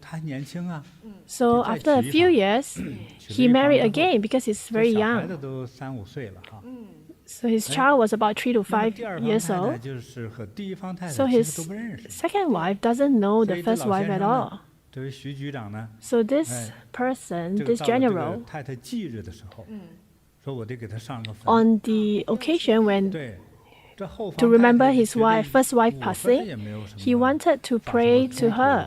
他还年轻啊， So after a few years, 娶 he 了一房 married 之后 again because he's 这 very 小孩 young. 子都3、5岁了哈。 So his child was about 3 to 那么 5第二房 years 太太 old. 就是和第一房太 So 太其 his 实都不认识。 second wife doesn't know 所 the 以这 first 老 wife 先 at 生 all. 呢，这位徐局长呢， So this 哎， person, 这个 this 到了这个 general, 太太忌日的时候，说我得给他上个坟。 on the occasion when 对，这后 to 房太 remember 太 his 觉得 wife, first wife 我和他 passing, 也没有什么 he wanted to 发生过 pray to 冲突 her.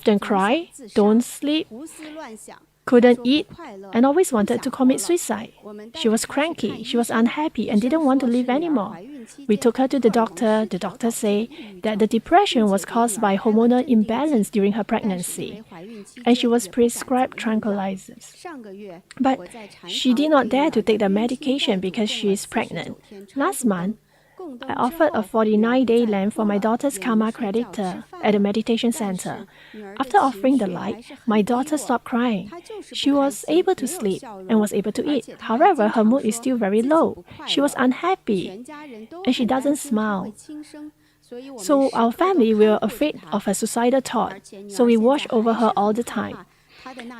often cry, don't sleep, 胡思乱想， couldn't 说 eat, 不快乐， and always 不 wanted 想 to 活 commit 了 suicide. 我们带 She 着 was 她去看 cranky, 医 she was 生 unhappy, 医 and 生 didn't want to 说是 live 女儿 anymore. 怀孕期 We 间 took her to the 荷尔蒙 doctor. 失 The 调 doctor 导致 said 抑郁 that 症 the depression 并 was 且给 caused 女 by 儿开了 hormonal 镇定剂 imbalance during her 但是因为 pregnancy, 怀孕期 and 间 she was 也不敢怎么 prescribed 用药 tranquilizers. 上个月 But 我在禅 she 堂 did 为 not 女 dare 儿 to 的 take the 冤亲债 medication 主 because 供 she 了 is pregnant. 49天超 Last 度灯 month, 供灯 I 之 offered a 后，女儿不 49-day 再 lamp 哭 for my 了， daughter's 也能 karma 睡觉吃 creditor 饭 at the 了。 meditation 但 center. 是女儿的 After 情 offering the 绪 light, 还是 my 很低 daughter 落， stopped crying. 她就是不 She 开 was 心， able to 没有 sleep 笑 and 容， was able to 而 eat. 且她还 However, 经 her 常 mood is 说 still very 自己 low. 不快 She was 乐， unhappy, 全家人都 and she 很担 doesn't 心她会 smile. 轻生，所以我们 So 时 our 刻都 family were 看护着 afraid 她。 of her suicidal 而 thought, 且女 so 儿 we 现在 watched over 还是 her all 很 the 害 time. 怕，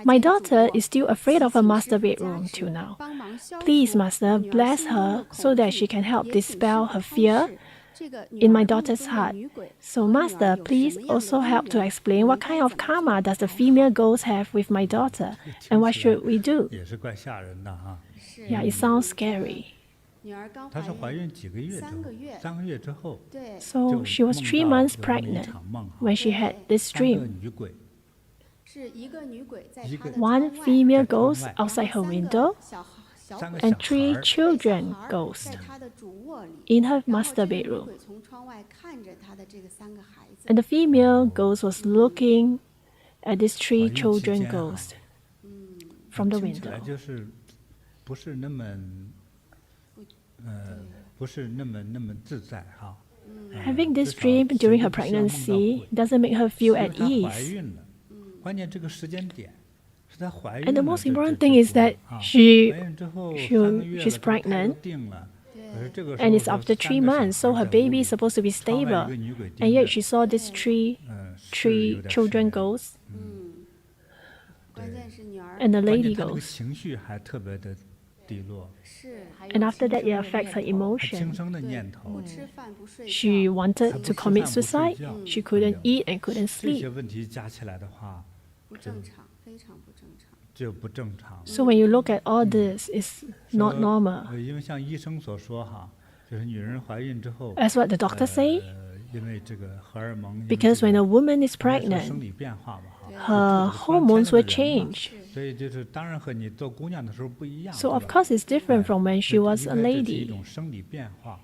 My daughter is still afraid of her master bedroom till now. Please, Master, bless her so that she can help dispel her fear in my daughter's heart. So, Master, please also help to explain what kind of karma does the female ghost have with my daughter, and what should we do? 也是怪吓人的哈。 Yeah, it sounds scary. 她是怀孕几个月之后，3个月之后， So she was 3 months pregnant when she had this 3个 dream. 女鬼， One female ghost outside her window 3个 and 小 3 孩， children ghosts in her master bedroom. And the female ghost was looking at these 3 children ghosts from the 听起来 window. 就是不是那么，不是那么自在哈。 Having this dream during her pregnancy doesn't make her feel at 她怀 ease. 孕了，关键这个时间点是她怀孕 And the 了 most 这 important 这 thing is 这 that 啊 she 怀孕之后 she- 3个月 she's 了，这个胎 pregnant 都定了，可是这个时 and 候 it's 这 after 3 3个 months, 小 so 孩 her 在屋 baby 里 is supposed to be 窗外 stable. 有个女鬼 And 盯 yet 着 she saw these 3是有点 children 瘆人 ghosts 关键是女儿 and the 关 lady 键她这个 ghost. 情绪还特别的低落， And after that, it affects her 她轻 emotion. 生的念头， She wanted to commit suicide. She couldn't eat and couldn't 这些 sleep. 问题加起来的话就不正常。 So when you look at all this, it's not 说 normal. 因为像医生所说哈，就是女人怀孕之后， As what the doctor say, 因为这个荷尔蒙，因为 because 这 when 个 a woman is 应该说 pregnant, 生理变化嘛哈， her 就 hormones 突 will 然间的人嘛 change. 所以就是当然和你做姑娘的时候不一样。 So 对 of 吧 course it's different from when she 因为 was a 这是一 lady. 种生理变化，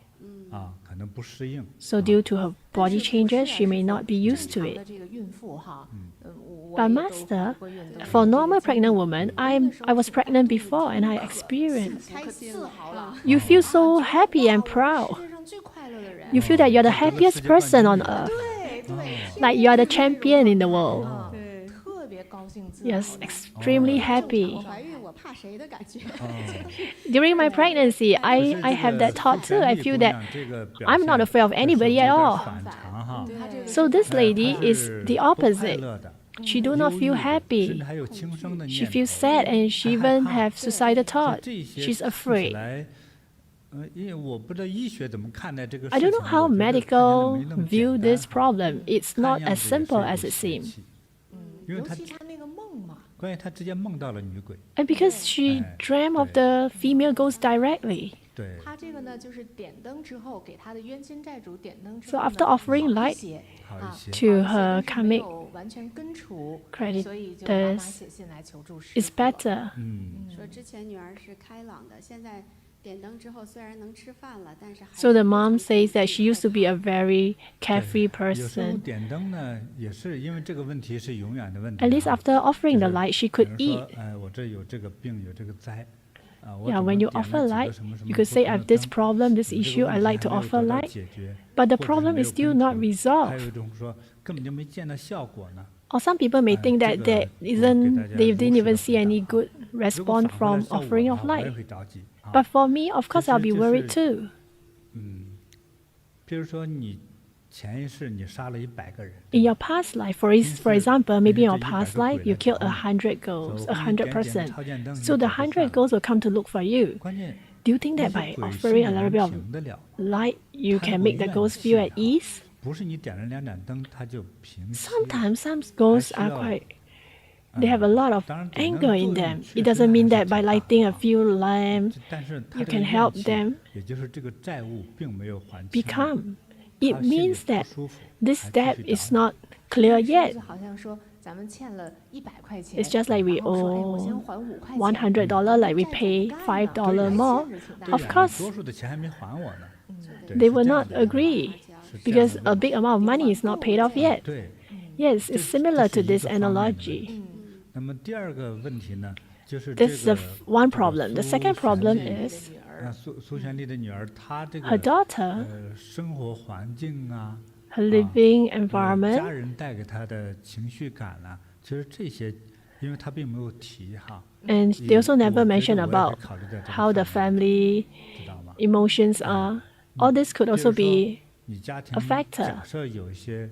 啊，可能不适应。 So due to her body changes, she may not be used to it. 这个孕妇哈，我 But 也都怀 Master, 过孕都 for 有这个 normal 经历 pregnant woman, I was pregnant before and I experienced. 可自豪了， You feel so happy and proud. 世界上最快乐的人。 You feel that you're the happiest person on earth, 对对， like you are the champion in the world. 特别高兴自豪。 Yes, extremely happy. 怀孕我怕谁的感觉。 During my pregnancy, I have that thought too. I feel that I'm not afraid of anybody at all. 反常哈， So this lady is the 不快 opposite. 乐的， She do not 忧 feel 郁的，甚 happy. 至还有轻生的 She 念 feels 头。 sad and she 还害 even 怕 have suicidal 所以 thought. 这些 She's 听起 afraid. 来，因为我不知道医学怎么看待这个事 I 情。 don't know how 我觉得看起来 medical 没那么 view 简 this 单 problem. It's 看 not 样 as 子也是 simple 一 as 种 it 邪 seems. 气因为尤他其他那个梦嘛，关键他直接梦到了女鬼， And because she dreamt of the female ghost directly. 对，他这个呢就是点灯之后给他的冤亲债主点灯之 So 后呢 after offering 好一 light 些好一些。 to 好 her 一些但是没 karmic 有完全根除， creditors 所以就妈妈写信来求助师 is 傅了 better. 说之前女儿是开朗的，现在点灯之后虽然能吃饭了，但是还 So the 是 mom 非 says 常 that she used to be a very carefree 有时候 person. 点灯呢，也是因为这个问题是永远的问题 At 哈。 least after offering the 就是 light, she 比 could 如 eat. 说，我这有这个病，有这个灾，我 Yeah, 怎么 when you 点了 offer 几个 light, 什么什 you 么 could say 不 I 同 have 的 this 灯 problem, this 你这个 issue, 问 I 题 like to 还没有 offer 得到 light. 解决 But the 或者是 problem 没 is 有 still 根 not 除 resolved. 还有一种说根本就没见到效果呢。 Or some people may think that there isn't, they didn't even see any good 如果 response 反过来 from 是我 offering 的 of 话我也 light. 会着急。 But for me, of course, I'll be 其实 worried 就是 too. 比如说你前一世你杀了100个人， In your past life, for example, maybe in your past life, you killed 100 ghosts, 100 person. So the 100 ghosts will come to look for you. 关键 Do you think 那 that 些 by 鬼是 offering a 能 little bit of 平得了， light, you 他 can 有 make the 怨 ghosts 气 feel at 啊 ease? 不是你点了2盏灯它就平息。 Sometimes some ghosts are 还需要 quite, they have a lot of 当然点灯 anger 作 in 用 them. 确 It 实 doesn't 还 mean 是 that by 挺大 lighting 的 a few lamps 但是它 you 这个 can 怨 help 气 them 也就是这个债务并没有还清， become. It 他心里 means 不 that 舒服 this 还继 debt 续 is 找 not clear 是 yet. 就好像说咱们欠了100块钱 It's just like we 然后说哎我先 owe 还5块钱$100, like we pay $5 more. 对 Of 呀 course, 多数的钱还没还我呢，对 they 是 will 这样 not 的 agree 是这样 because 的 a big amount of money is not paid off yet. 对。 Yes, it's similar 这 to 是一 this 个方面的问 analogy. 题那么第二个问题呢，就是这 This is 个 one 这个 problem. The 苏 second 璇 problem 丽 is 苏璇丽的女儿，她这个 her daughter, 生活环境啊， her living 家 environment, 人带给她的情绪感啊，其实这些，因为她并没有提哈， and they also 我 never 觉得 mention 我也会 about 考虑在这个 how the 范围 family 知道吗？ emotions are. All this could 比如 also 说 be 你家庭 a factor 假设有一些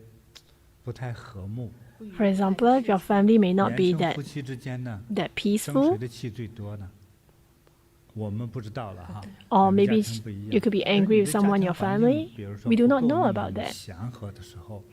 不太和睦， For example, if your family may not 连 be 生 that 夫妻之间呢， that 生谁 peaceful, 的气最多呢？我们不知道了哈。 or 每个 maybe 家庭不一样。 you could be 可是 angry 你 with 的家 someone in 庭 your 环境， family. 比如说 We do 不 not 够 know 你 about that. 祥和的时候，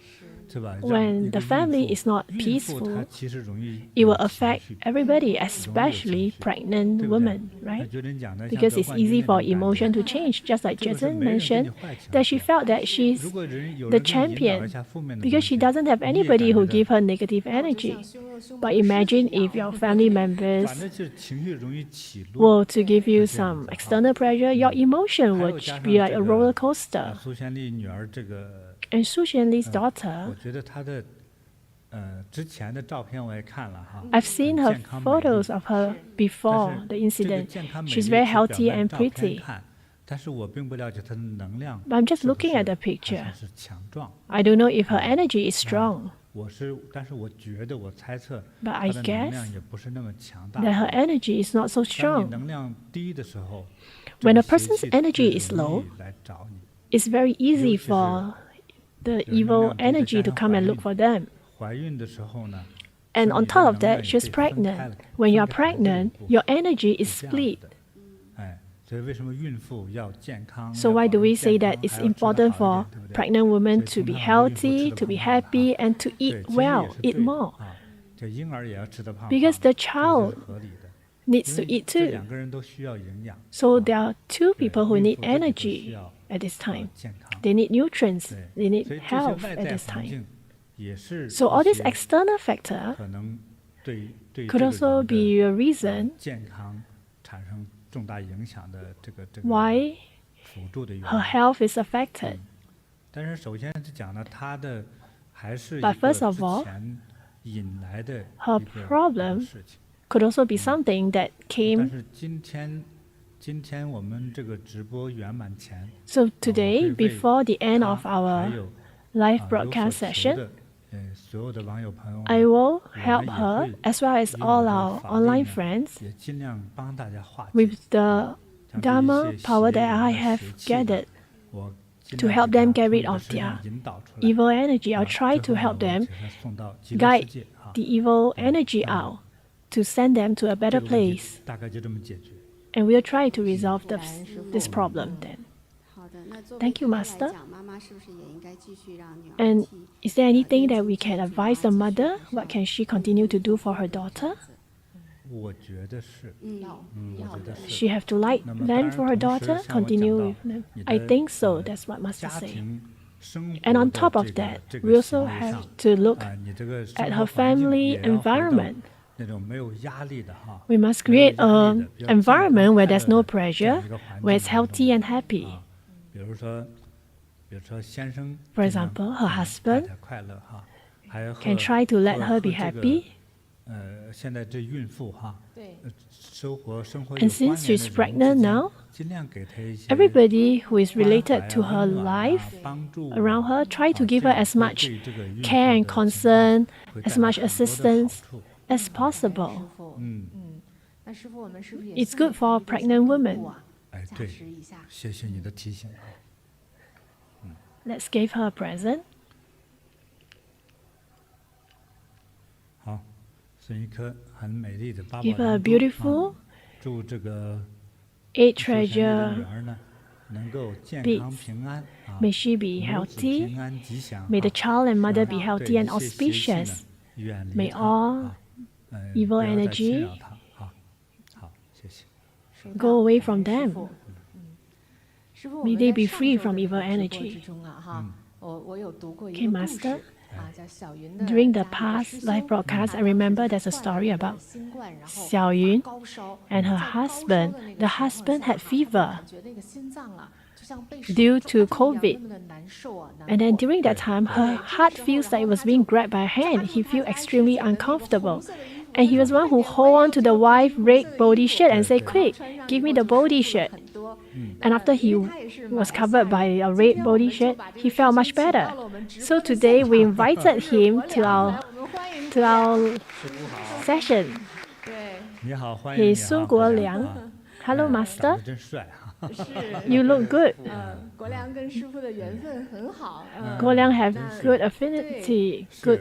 是吧？ When 让一 the 个孕 family 妇 is not 孕妇她 peaceful, 其实容易 it will 有情 affect 绪 everybody, 容易有 especially 情绪， pregnant 对不对？ women, 那 right? 觉得你讲的像 Because 得 it's 冠军 easy 那 for 种感 emotion 觉， to change, just like 这个是 Jason 没人给你 mentioned, 坏情 that she 绪。 felt that she's 如果有 the 人给你引导 champion 一下负面的 because 东 she 西， doesn't have 你也 anybody 感 who 觉 give 到 her negative 那我就 energy. 像胸有胸 But 口的狮子 imagine 一样 if your family 反 members 正就是情绪容易起落。 were to give you 是这样 some 子哈。 external pressure, your emotion 还有 would 加 be 上 like 这 a roller 个 coaster. 苏璇丽女儿这个， And Su Xianli's 我 daughter, 觉得她的之前的照片我也看了哈， I've seen 很 her 健康美丽。 photos of her 但 before 是 the 这个 incident. 健康美 She's 丽 very 是表 healthy 面 and 照片 pretty. 看，但是我并不了解她的能量 But I'm just 是不 looking 是 at the 还 picture. 算是强壮。 I don't know if her energy is strong, 但是我觉得，我猜测 but 她 I 的能 guess 量也不是那么强大。 that her energy is not so 当你 strong. 能量低的时候， When 这 a 个邪 person's 气 energy 就 is 容 low, 易来找你。 It's very 尤 easy 其是 for the 有能 evil 量低，再 energy 加 to 上 come 怀 and 孕 look for them. 怀孕的时候呢， And 是 on 你的 top of 能量 that, 也 she's 被分开 pregnant. 了 When 分 you're 开了这一 pregnant, 部分 your energy is 是这样 split. 子的。哎，所以为什么孕妇要健康？ So 要 why 保 do 证 we 健 say that 康， it's 还要吃得 important 好一 for 点，对不对？ pregnant women 所 to 以 be 通常我们孕妇吃 healthy, 得 to be 胖胖的哈。 happy, and to 对， eat 其实也 well, 是 eat 对的 more? 啊，这婴儿也要吃得胖胖的， Because the 这个就 child 是合理的。 needs 因 to 为 eat 这 too. 两个人都需要营养， So there are two 对， people who 孕 need 妇自己都需 energy 要 at this time. 健康。 They need nutrients, 对， they need 所以这些 health 外 at 在 this 环 time. 境也是 So all 一 these 些 external factors 可能对 could 这个 also 人 be 的 a reason 健康产生重大影响的这个 why 辅助的原 her 因。 health is affected. 但是首先是讲呢，他的还是一 But 个 first of 之 all, 前引来的 her 一个 problem 事情。 Could also be something that 但 came. 是今天我们这个直播圆满前， So 我 today, 会为 before the end of 他还 our 有 live 有 broadcast 所求 session, 的所有的网友朋友们， I will 我 help 们也 her 会 as well as 用 all 我的 our 法力 online 呢 friends 也尽量帮大家化解 with the 将这一 Dharma 些 power 邪 that I 淫的 have 邪气呢 gathered 我尽 to 量 help 给 them 他 get 从 rid 你的 of 身上 their 引导出来。 evil energy. I'll 啊 try 最 to 后 help 呢，我 them 给他送到极乐世 guide 界啊。 the evil energy out to send them to a 这 better 个问题 place. 大概就这么解决。 And we'll try to resolve this problem then. 好的，那作为 Thank you, 他来 Master. 讲，妈妈是不是也应该继续让女儿 And 替 is there anything that we can advise the mother? What can she continue to do for her daughter? 我觉得是，我觉得是。 She have to like 那么当 them 然 for her 同时 daughter, 像我讲 continue 到 with them. 你 I 的 think so. That's what Master 家 say. 庭生 And 活 on 的 top of 这个 that, 这 we 个 also 行为 have 上 to look 你这个 at 生 her 活环境 family 也要回到 environment. 那种没有压力的哈。 We must 没有 create 压力 an 的比较健康 environment where there's 快乐 no 的这样 pressure, 一个环 where 境 it's 当中 healthy and happy. 啊，比如说先生 For 尽量 example, her 让 husband 太太快乐哈，还有 Can try to let her be 这个 happy. 现在这孕妇哈，对，生活 And 有 since 关联 she's 的人 pregnant 之间 now, 尽量给她一些 everybody who is 关 related 怀 to 啊 her 温暖啊 life 帮助啊 around her, try to 啊 give 这 her 样 as 会 much 对这个孕妇 care and 的情况 concern, 会 as 带来 much 很多的好 assistance 处。 as possible. 师傅，嗯，那师傅，我们是不是也 It's good for 送给她一个 pregnant 小礼 women. 物啊？哎，加对持一下。，谢谢你的提醒。 Let's give her a present. 好，送一颗很美丽的八宝 Give her a 莲珠 beautiful 啊祝这个 eight 苏珊妮的女 treasure 儿呢能够健 beads. 康平安啊， May she be 母子 healthy. 平安吉祥 May the 啊 child and mother 让 be 对 healthy and 一切邪气呢 auspicious. 远离 May 她 all 啊不 evil 要再侵 energy 扰她好，好，谢谢。收到 go away 感 from 恩师 them. 傅师傅，我 May 们 they 在 be 上 free 周 from 的 evil 直播 energy. 之中啊，哈，我有读过一 Okay, 个故事 Master. 啊，叫小云的 During the 家里的 past 师 live 兄 broadcast, 他 I 当时 remember 就 there's a 是 story 患了 about 新冠，然后 Xiao Yun 发高烧 and her 在高烧 husband. 的那个 The 情况 husband 下 had 哈他就 fever 感觉那个心脏啊，就像被手 due 抓 to 着一样 COVID. 那么的难受啊，难 And then 过。 during that time, her heart feels like it was being grabbed by a hand. He felt extremely uncomfortable. And he was one who hold on to the white red Bodhi shirt and say, "Quick, give me the Bodhi shirt." And after he was covered by a red Bodhi shirt, he felt much better. So today we invited him to our session. 对，你好，欢迎 He's 你 Sun 哈 Guo 国 Liang. 啊 Hello, 长 Master. 得真帅哈。是 You look good. 国良跟师傅的缘分很好。Guo Liang have 真是 good affinity, good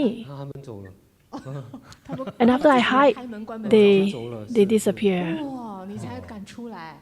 me. 他们走了， And after I hide, 开门关门 they 走了， they 是 disappear. 哇，你才敢出来。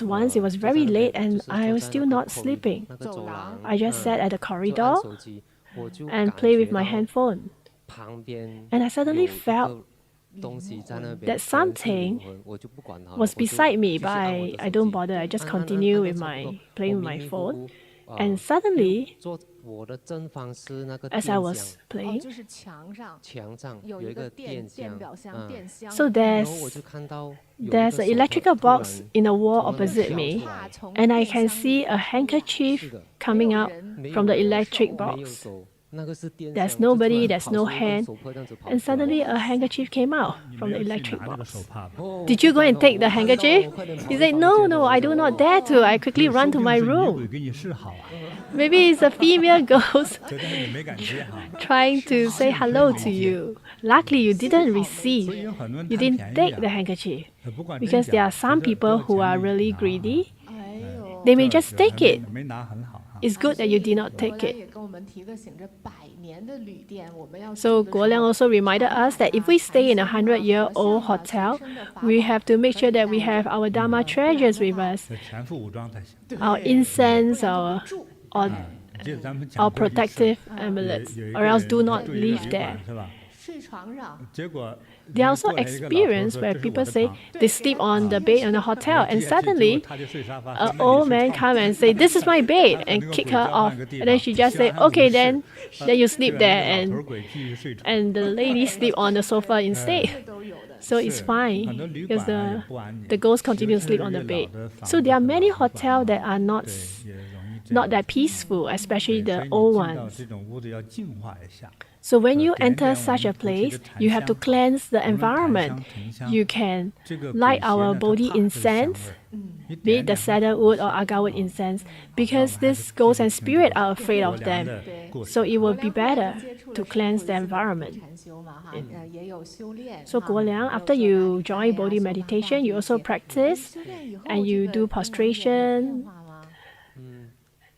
was once it was very late and I was still not sleeping. I just sat at the corridor and played with my handphone. And I suddenly felt that something was beside me, but I don't bother. I just continue with my playing with my phone. And suddenly, 我的正方是那个 as 电 I 箱，was playing. 就是墙上墙上有一个有一个电箱，表箱、电箱。 So 然后我 there's 就看到有一 there's 个 an 手 electrical 突然 box in the wall 从那边 opposite 跳 me, 出来， and I can see a handkerchief 是的， coming out 没 from 有 the 人， electric 没有 box. 手，那个是电 There's 箱，就突 nobody, 然 there's 跑 no 出一根 hand, 手帕这样子跑 and 出来。 suddenly a handkerchief came out 你 from 没 the 有去 electric 拿那个 box. 手帕吧？ 哦 Did you go and take the 我看到 handkerchief? 我快点跑 He 回 said, 房 no, 间 no, 了 I do not dare to. I quickly run to my 说不定是女 room. 鬼给你示好啊， Maybe it's a female ghost 对，但是你没敢接哈。 trying to say hello to you. Luckily, you didn't 所以 receive. 有很多人 You 贪 didn't 便宜 take 啊 the handkerchief. 不管真 Because there 假 are some 觉得不 people 要 who 钱 are 就 really 拿 greedy. 哎呦， They may 这 just 还 take 没 it. 没拿很好啊。 It's good that you did not 国 take 良 it. 也跟我们提个醒，这100年的旅店，我们要 So 住的时 Guo Liang 候 also reminded us that if we stay in a 100-year-old hotel, we have to make sure that we have our Dharma treasures with us, 这全副武装才行。 our incense, or 记得咱们 our 讲过一次 protective 有 amulets, 有一个 or else 人 do 他 not 住一个 live 旅 there. 馆是吧？ 睡床上，结果 They also 过来一个老头 experience 说 where 这是我 people 的 say 床 they sleep on the bed in the hotel, and 结果 suddenly 他就睡沙发 an 说那你 old 睡 man 床 come and say, "This is my bed," 他和 and 那个 kick 鬼 her 交换 off. 个地 And then 方 she just 相 say, 安无 "Okay, 事 then you 这 sleep 个 there," 那个老 and 头鬼继续睡床。 and the lady sleep on the sofa instead. 都有的。 So it's 是 fine 很多旅 because 馆啊也 the 不安宁 the ghost continue 尤 to 其 sleep on 是 the 越 bed. 老的房 So 子 there are 和 many 老旅馆 hotels 啊 that are not 对也容易这 not 样 that peaceful, especially 对 the 所以 old 你进到 ones. 这种屋子要净化一下。 So when you 点 enter 点我 such a 们菩提的 place, 檀 you have to 香 cleanse the 无论檀 environment. 香沉香 You can 这个 light 鬼邪 our 呢它 Bodhi 怕这个香 incense, 味儿一 be 点 it the 点 cedarwood or agarwood incense, because this ghost and spirit are afraid 国 of 良 them. 的故 So 事 it 国 will 良 be 后来就 better 接触了 to 师 cleanse 父 the 自己的 environment. 禅修嘛哈，也有修炼。 So 国良, after you join Bodhi meditation, you also practice 修炼以后 and you 这 do 个阴阳眼有变 prostration. 化吗？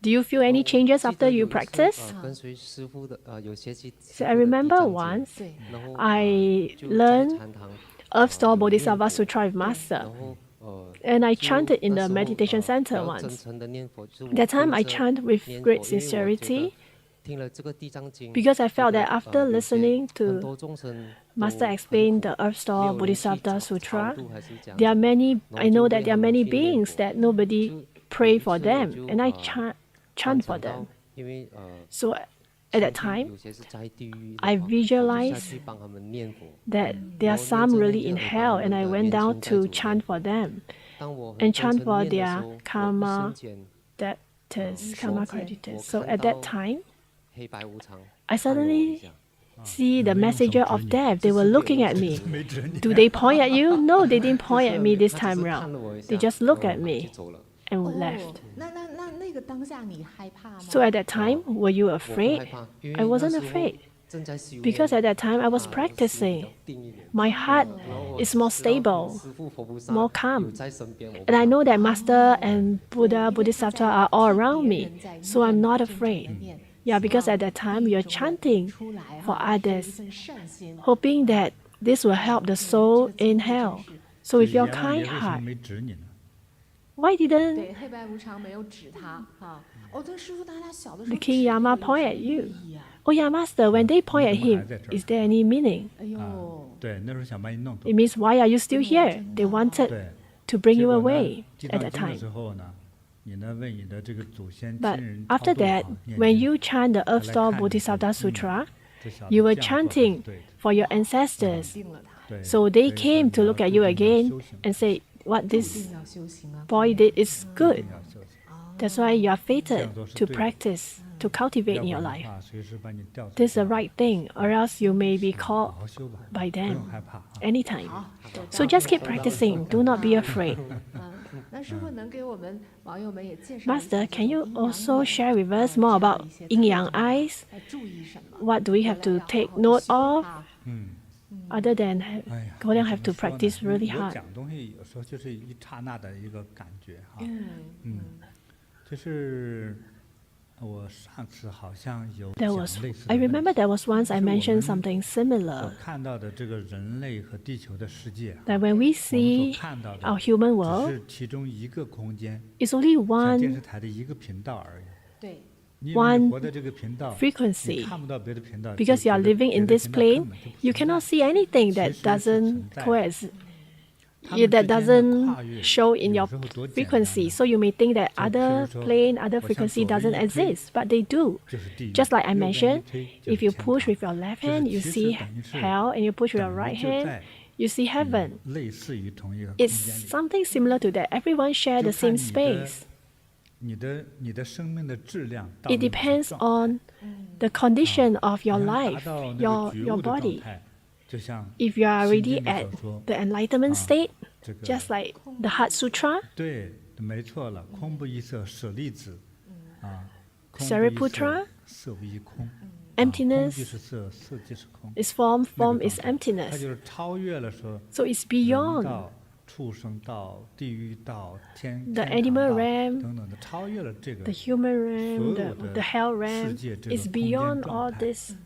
Do you feel any changes 记 after 得 you 有一次 practice? 跟随师傅的有学习 So I remember once 对， 然后 I 就在 learned 禅堂 Earth Store 有 Bodhisattva 念佛 Sutra with 然 Master, 后 and I 就 chanted in 那 the 时候 meditation 比 center 较 once. 真诚的念佛，就是我 That time 跟 I 着 chant with 念 great 佛，因为我觉得 sincerity 听了这个地藏经， because I 觉 felt 得 that after 有些 listening 很 to 多众生 Master 都很 explain 苦 the Earth 没 Store 有人去 Bodhisattva 超 Sutra, 度还是这样 there are 子 many, 然 I 后就 know 为 that there 他 are 们 many 去念 beings 佛 that nobody 就有 pray 一 for 次我 them, 就 and I 观 chant 察 for 到 them. 因为 So at that 上帝 time, 有些是在地狱的 I 话我就下 visualized 去帮他们念佛 that there are some really in hell, and I went down to chant for them 当我 and 很真 chant 诚 for 念的时 their 候我一 karma 瞬间 debtors, karma creditors. 我 So 看 at that 到 time, 黑白无常 I 看了我一 suddenly 下 see the messenger of death. They were looking at me. 没指你 Do they point at you? No, they didn't 就 point 是 at me this 他只 time 是看 round. 了我一 They 下 just look at 就 me 走了 and 哦 left. 那个当下你害怕吗？ So at that time, were you 我不害 afraid? 怕因 I 为那 wasn't 时候 afraid 正在修 because at that time I was 我心比 practicing. 较定一点 My heart 然后我 is more 知道 stable, 师父佛菩萨 more calm. 有在身边我不 and I 怕 know that Master and Buddha, Bodhisattva are all around me, so I'm not afraid. Yeah, because at that time you're chanting for others, hoping that this will help the soul in hell. So with your 阎王 kind 爷为什么 heart, 没指你呢？ why didn't 对，黑白无常没有指他哈。哦，对，师傅大家小的时 the 候 King 指 Yama 有 point 什 at 么 you? 意义啊？ Oh yeah, Master, when they point at 你怎么 him, 还在这儿？ is there any meaning? 哎呦，对，那时候想把你弄走 It。means why are you still here? They wanted 对， to bring 结 you 果呢 away 地 at 藏 that 经的 time. 时候呢，你呢为你的这个祖先 But 亲人 after 超度 that, 好念 when 经 you chant the 他 Earth 来 Store 看你说 Bodhisattva 嗯 Sutra, 这小子 you were 这样做才是 chanting 对的 for your ancestors. 定了他，对 So they 所以说 came 你 to 要 look at 注 you 定要 again 修行 and say, what 一 this 定要修行啊。 boy did is 一 good. 定要修行 That's why you are fated 这样做是 to 对的。 practice, to cultivate 要 in 不 your 然的 life. 话，随时把你调走。 This is the right thing, or else you may be 好 called 好修吧， by 不 them 用害怕啊。 anytime. 好，有道 So 理 just keep practicing. Do not be afraid. 那师傅能给我们网友们也介绍一下 Master, 这 can 种 you 阴阳 also 眼 share with us 这 more 样的 about 一些 Yin 特 Yang 征 Eyes? 要注意什么？ What do we have 回 to 来要 take 好好地 note 修 of 它 other than 哎呀， Go Liang 怎 have 么 to 说呢 practice really 我 hard? 讲东西有时候就是一刹那的一个感觉哈。就是我上次好像有 There 讲 was, 类似的 I 问 remember 题 there was once I 就是我 mentioned 们 something 所 similar. 看到的这个人类和地球的世界， That when we 我们 see 所看到的 our human 只 world, 是其中一个空间， it's only 像电视 one 台的一个频道而已。对，因为你活在这个频道，你 frequency. 看不到别的频道， Because you are 别的 living in 别的 this 频道根 plane, 本就不 you 存在 cannot see anything that 其实是 doesn't 存在的 coexist. that doesn't show in your frequency. So you may think that other plane, other frequency doesn't exist, but they do. Just like I mentioned, if you push with your left hand, you see hell, and you push with your right hand, you see heaven. It's something similar to that. Everyone shares the same space. It depends on the condition of your life, your body. If you are already at the enlightenment state, just like the Heart Sutra, Sariputra, emptiness is form, form is emptiness. So it's beyond the animal realm, the human realm, the hell realm. It's beyond all this.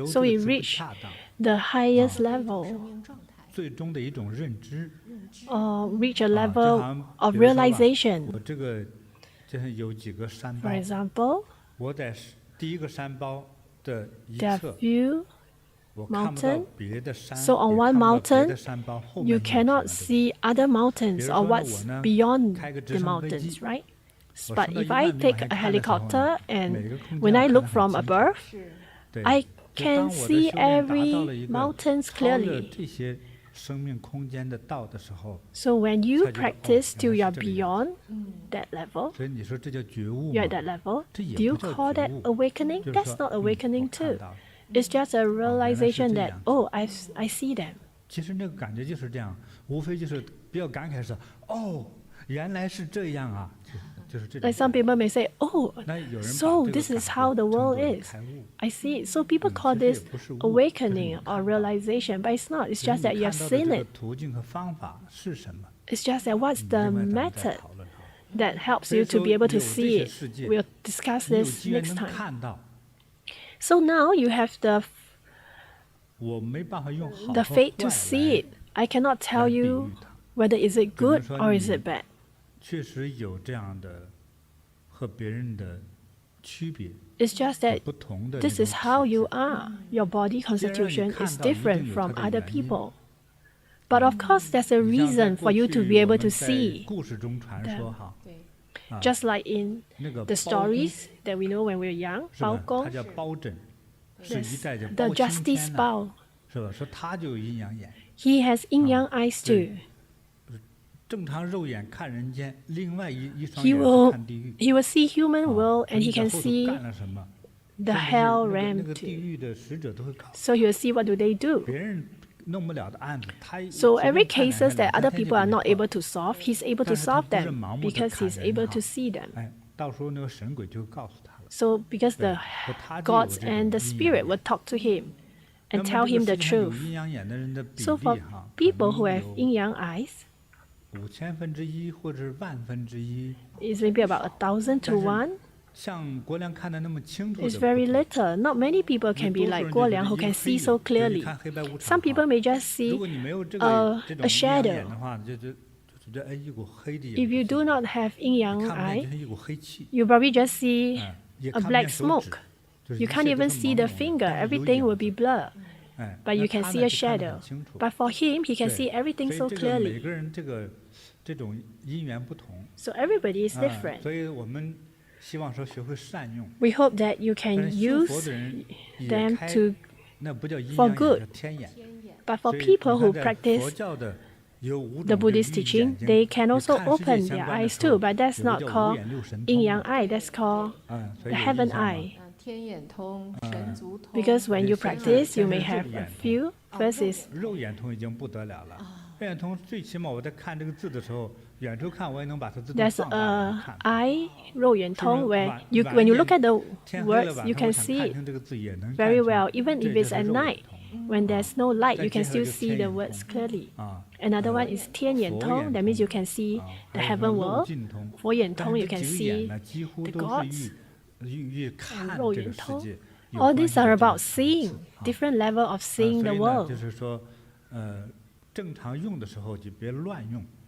So we reach the highest level, or reach a level of realization. For example, there are few mountains. So on one mountain, you cannot see other mountains or what's beyond the mountains, right? But if I take a helicopter and when I look from above, I can see every mountains clearly. So when you practice till you are beyond that level, you're at that level, do you call that awakening? That's not awakening too. It's just a realization that, oh, I see them. Like some people may say, oh, so this is how the world is. I see it. So people call this awakening or realization, but it's not. It's just that you have seen it. It's just that what's the method that helps you to be able to see it. We'll discuss this next time. So now you have the faith to see it. I cannot tell you whether is it good or is it bad. It's just that this is how you are. Your body constitution is different from other people. But of course, there's a reason for you to be able to see them. Just like in the stories that we know when we're young, 包公, the justice Bao. He has Yin Yang Eyes too. He will see human world and he can see the hell realm too. So he will see what do they do. So every cases that other people are not able to solve, he's able to solve them because he's able to see them. So because the gods and the spirit will talk to him and tell him the truth. So for people who have Yin Yang Eyes, it's maybe about 1,000 to 1. It's very little. Not many people can be like Guo Liang who can see so clearly. Some people may just see a shadow. If you do not have Yin Yang Eye, you probably just see a black smoke. You can't even see the finger. Everything will be blurred. But you can see a shadow. But for him, he can see everything so clearly. So everybody is different. We hope that you can use them for good. But for people who practice the Buddhist teaching, they can also open their eyes too. But that's not called Yin Yang Eye. That's called the Heaven Eye. Because when you practice, you may have a few. First is there's a eye 肉眼通 where when you look at the words, you can see it very well. Even if it's at night, when there's no light, you can still see the words clearly. Another one is 天眼通, that means you can see the heaven world. 佛眼通, you can see the gods. And 肉眼通. All these are about seeing, different level of seeing the world.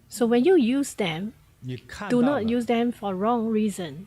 So when you use them, do not use them for wrong reason.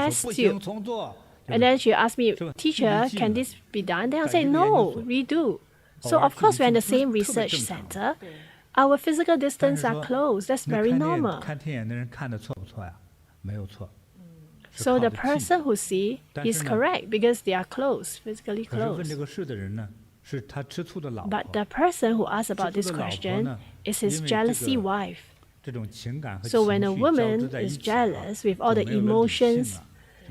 test 不行， you. 重做。 And then she asked me, 是吧？ teacher, 自己 can 记 this be done? Then I 改 say, 这个研究 no, 所。 redo. 偶 So 尔 of 自己 course we're in the 记， same 特别 research 正常。 center. Our physical 但 distance 是 are 说 close. That's 那 very 看 normal. 看天眼的人看的错不错呀？没有错。是 So 靠 the 着记 person who see 但 is 是呢， correct because they are close, physically 可是问 close. 这个事的人呢，是他吃醋的老 But 婆。 the person who asked about 吃 this 醋的老婆 question 呢， is 因 his 为这 jealousy 个 wife. 这种情感和 So 情 when a 绪交织 woman 在一 is 起啊， jealous with 就 all the 没有了理性 emotions 了，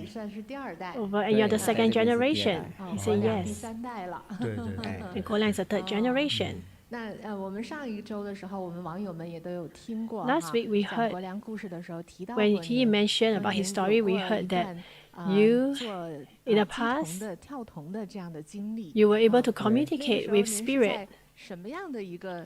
你算是第二代。 Over, and you're the second 对，这边是第二代。 generation. 哦 He 我 said 俩第 yes. 三代了。对对对，哎 And Kolan is the third generation. 那我们上一周的时候，我们网友们也都有听过 Last week we 讲 heard 国良故事的时候提到过 When 您 he mentioned 说 about 您 his 有 story, we 过一 heard that 段 you, 做 in the 鸡 past, 童的跳童的这样的经历。 you were able to 那个 communicate 时候您 with 是 spirit. 在什么样的一个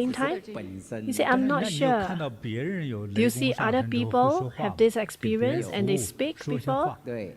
same time? 本身 You say, 但 I'm 是 not 那你有看 sure. 到别人有 Do 雷 you 公 see 上 other 身之后会 people 说话 have 吗 this 给别人 experience and they 服务 speak 说一些 before? 话？对，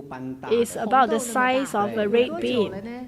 豆般大 is 的， about the 红豆那么 size 大 of a 有 red 多久 bean. 了呢？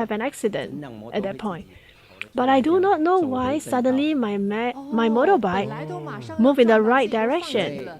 have an accident at that point. But I do not know why suddenly my motorbike 本来都马上 moved in the 要撞到 right 自己都放弃 direction. 了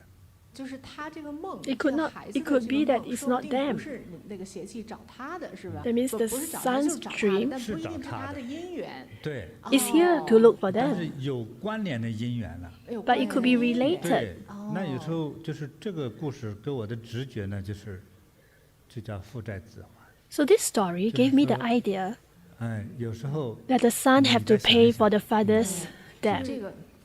就是他这个梦， It could 这个 not- 孩子 it 的 could 这 be 个 that 梦， it's 说 not 不定 them. 不是那个邪气找他的，是吧？ That means 不 the 是找他，就是 son's 找他的， dream 但不一定是是找他的他的姻缘。 对， Is here to look for 但是 them. 有关联的因缘了。 有 But it could be 关联的姻缘 related. 对，那有时候就是这个故事给我的直觉呢，就是就叫父债子还。 So this story gave me the so- idea 哎，有时候 that the son have to pay for the father's 就 debt. 这个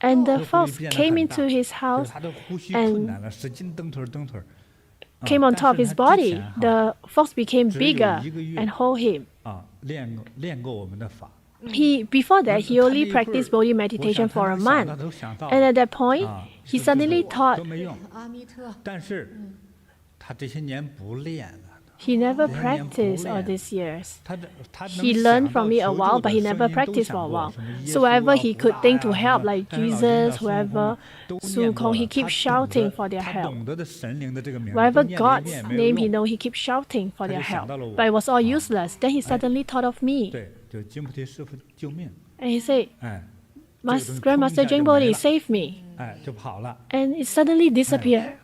And the 这狐狸 fox 变得 came 很大 into his 就是 house 他的呼吸 and 困难了，使劲蹬腿儿蹬腿儿。 came on 但 top of 是 his 他之 body. 前哈 The fox became 只有 bigger 1个月 and hold him. 练过我们的法。 Before that, he 他 only 那一会儿 practiced Bodhi 我 meditation 想他 for a 能想 month. 到都想到 And 了 at that point, 啊 he 是不是 suddenly thought, 都没用。阿弥陀，但是他这些年不练了。 He never practiced all these years. He learned from me a while, but he never practiced for a while. So wherever he could think to help, like Jesus, whoever, Sukong, he keeps shouting for their help. Wherever God's name he know, he keeps shouting for their help. But it was all useless. Then he suddenly thought of me. And he said, Grandmaster JinBodhi, save me. And it suddenly disappeared.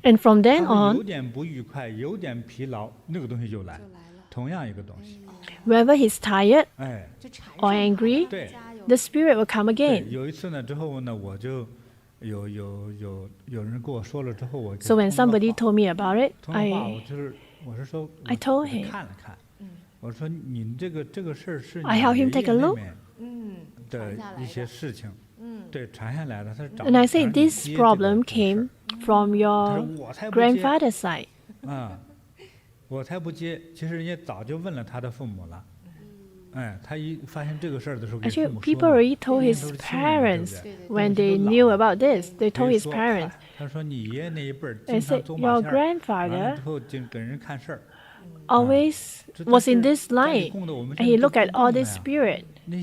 And from then on, wherever he's tired or angry, the spirit will come again. So when somebody told me about it, I told him. I helped him take a look. And I said, this problem came from your grandfather's side. Actually, people already told his parents when they knew about this. They told his parents. They said, your grandfather always was in this line, and he looked at all this spirit. And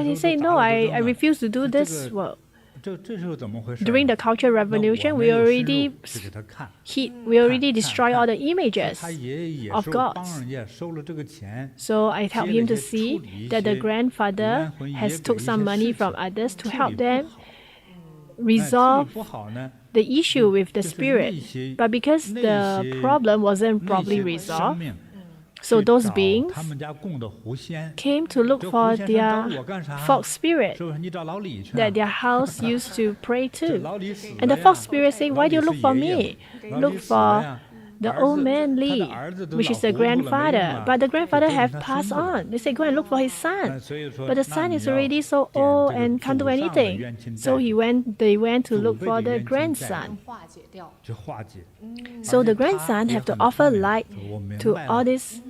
he said, no, I refuse to do this work. During the Cultural Revolution, we already destroyed all the images of gods. So I helped him to see that the grandfather has took some money from others to help them resolve the issue with the spirit. But because the problem wasn't properly resolved, so those beings came to look for their fox spirit that their house used to pray to. And the fox spirit said, why do you look for me? Look for the old man Li, which is the grandfather. But the grandfather have passed on. They say, go and look for his son. But the son is already so old and can't do anything. So they went to look for the grandson. So the grandson have to offer light to all this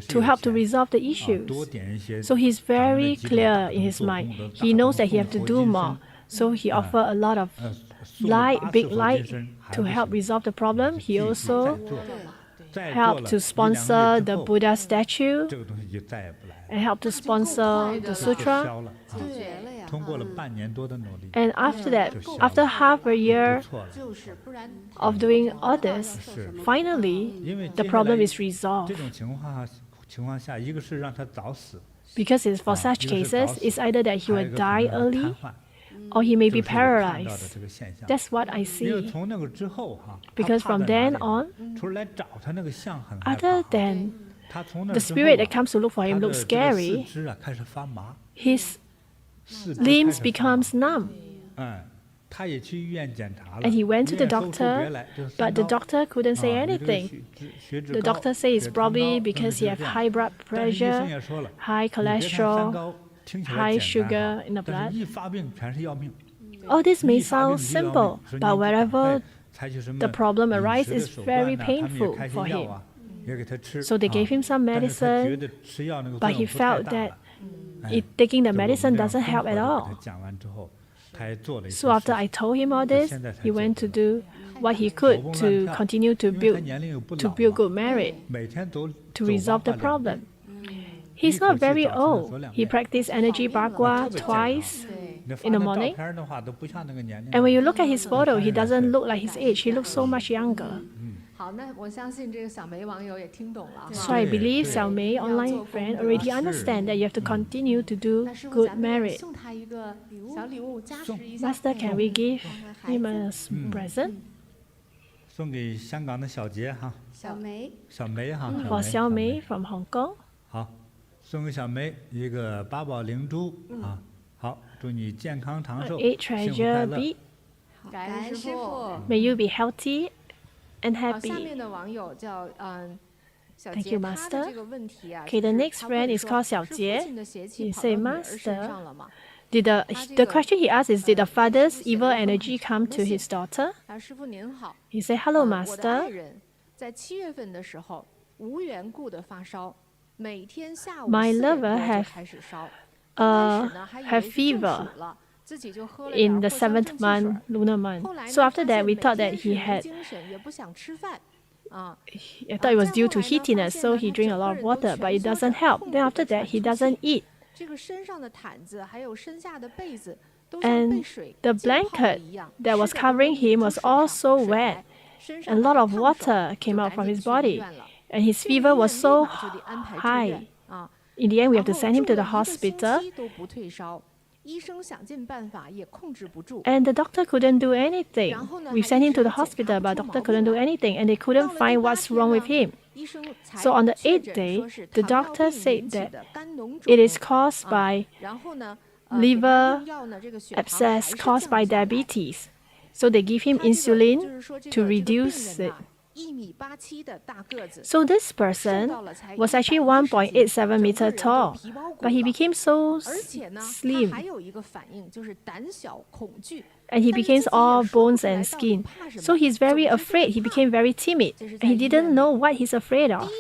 to help to resolve the issues. So he's very clear in his mind. He knows that he have to do more. So he offer a lot of light, big light, to help resolve the problem. He also helped to sponsor the Buddha statue and helped to sponsor the sutra. And after that, after half a year of doing all this, finally the problem is resolved. Because for such cases, it's either that he will die early or he may be paralyzed. That's what I see. Because from then on, other than the spirit that comes to look for him looks scary, his limbs becomes numb. And he went to the doctor, but the doctor couldn't say anything. The doctor says it's probably because he has high blood pressure, high cholesterol, high sugar in the blood. All this may sound simple, but wherever the problem arises, it's very painful for him. So they gave him some medicine, but he felt that taking the medicine doesn't help at all. So after I told him all this, he went to do what he could to continue to build good merit, to resolve the problem. He's not very old. He practiced energy Bagua twice in the morning. And when you look at his photo, he doesn't look like his age. He looks so much younger. So I believe Xiao Mei online friend already understand that you have to continue to do good merit. Master, can we give him a present? For Xiao Mei from Hong Kong. 送给小梅一个八宝灵珠啊！好，祝你健康长寿， 8 幸福快 treasure 乐。 bead. 感恩师父。 May you be healthy and 好，下 happy. 面的网友叫小 Thank 杰， you, 他的 Master. 这个问题啊， Okay, the 就是 next 他 friend 问 is 说 called 小 是父 杰。 亲的邪气 He 跑 say, 到女儿身 Master, 上了吗？ the question he asked is, did the father's evil energy come to his daughter? 师父您好。 He said, Hello, 我的爱 Master. 人在7月份的时候无缘故的发烧，每天下午 My 4点 lover 多就 have 开始烧。刚开始呢还以为 have 是中暑 fever. 了， in the 7th month, lunar month. So after that, we thought that he had, I thought it was due to heatiness, so he drank a lot of water, but it doesn't help. Then after that, he doesn't eat. And the blanket that was covering him was all so wet, and a lot of water came out from his body, and his fever was so high. In the end, we have to send him to the hospital, and the doctor couldn't do anything. We sent him to the hospital, but the doctor couldn't do anything, and they couldn't find what's wrong with him. So on the 8th day, the doctor said that it is caused by liver abscess caused by diabetes. So they give him insulin to reduce it. So this person was actually 1.87 meter tall, but he became so slim, and he became all bones and skin. So he's very afraid. He became very timid, and he didn't know what he's afraid of.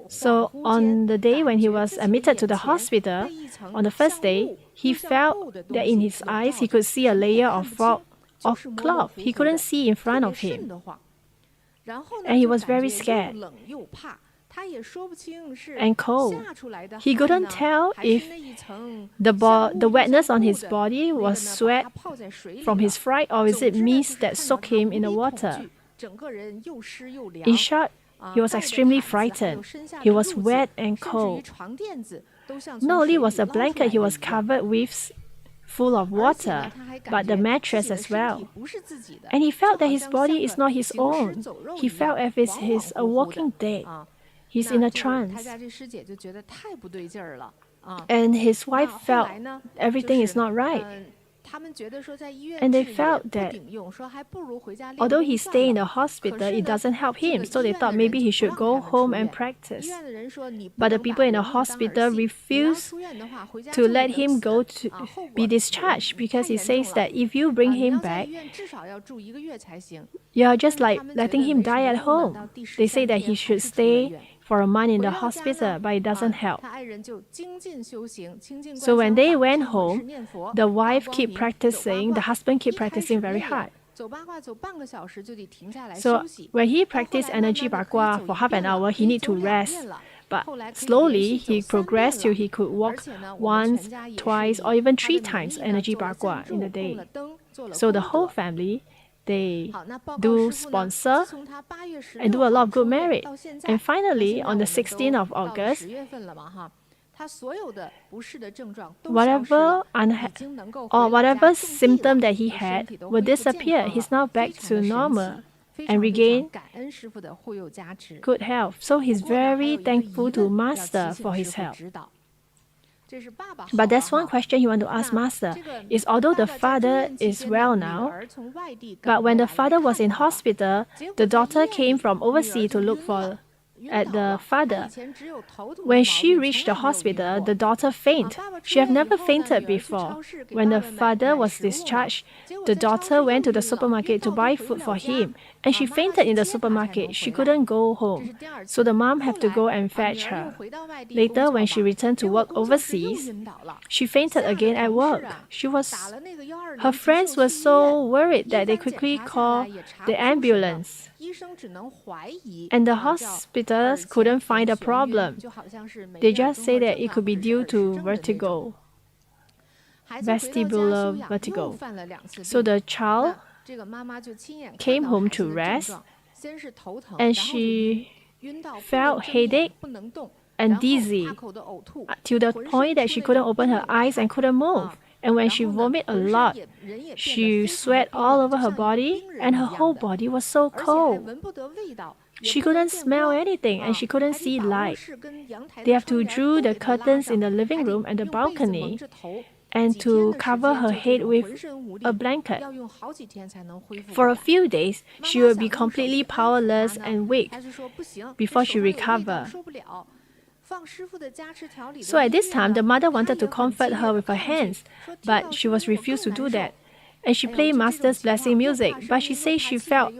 So on the day when he was admitted to the hospital, on the first day, he felt that in his eyes he could see a layer of fog or cloth. He couldn't see in front of him, and he was very scared and cold. He couldn't tell if the wetness on his body was sweat from his fright, or is it mist that soaked him in the water. In short, he was extremely frightened. He was wet and cold. Not only was the blanket he was covered with full of water, but the mattress as well. And he felt that his body is not his own. He felt as if he's a walking dead. He's in a trance. And his wife felt everything is not right. And they felt that although he stayed in the hospital, it doesn't help him, so they thought maybe he should go home and practice. But the people in the hospital refused to let him go to be discharged, because it says that if you bring him back, you are just like letting him die at home. They say that he should stay for a month in the hospital, but it doesn't help. So when they went home, the wife kept practicing, the husband kept practicing very hard. So when he practiced energy bakwa for half an hour, he need to rest. But slowly, he progressed till he could walk once, twice, or even 3 times energy bakwa in a day. So the whole family, they do sponsor and do a lot of good merit. And finally, on the 16th of August, whatever symptom that he had will disappear. He's now back to normal and regain good health. So he's very thankful to Master for his help. But there's one question he wants to ask Master, is although the father is well now, but when the father was in hospital, the daughter came from overseas to look at the father. When she reached the hospital, the daughter fainted. She had never fainted before. When the father was discharged, the daughter went to the supermarket to buy food for him, and she fainted in the supermarket. She couldn't go home, so the mom had to go and fetch her. Later, when she returned to work overseas, she fainted again at work. Her friends were so worried that they quickly called the ambulance, and the hospitals couldn't find a problem. They just say that it could be due to vestibular vertigo. So the child came home to rest, and she felt headache and dizzy to the point that she couldn't open her eyes and couldn't move. And when she vomited a lot, she sweat all over her body, and her whole body was so cold. She couldn't smell anything, and she couldn't see light. They have to draw the curtains in the living room and the balcony, and to cover her head with a blanket. For a few days, she would be completely powerless and weak before she recovered. So at this time, the mother wanted to comfort her with her hands, but she was refused to do that. And she played Master's blessing music, but she said she felt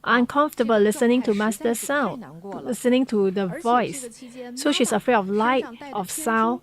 uncomfortable listening to Master's sound, listening to the voice. So she's afraid of light, of sound.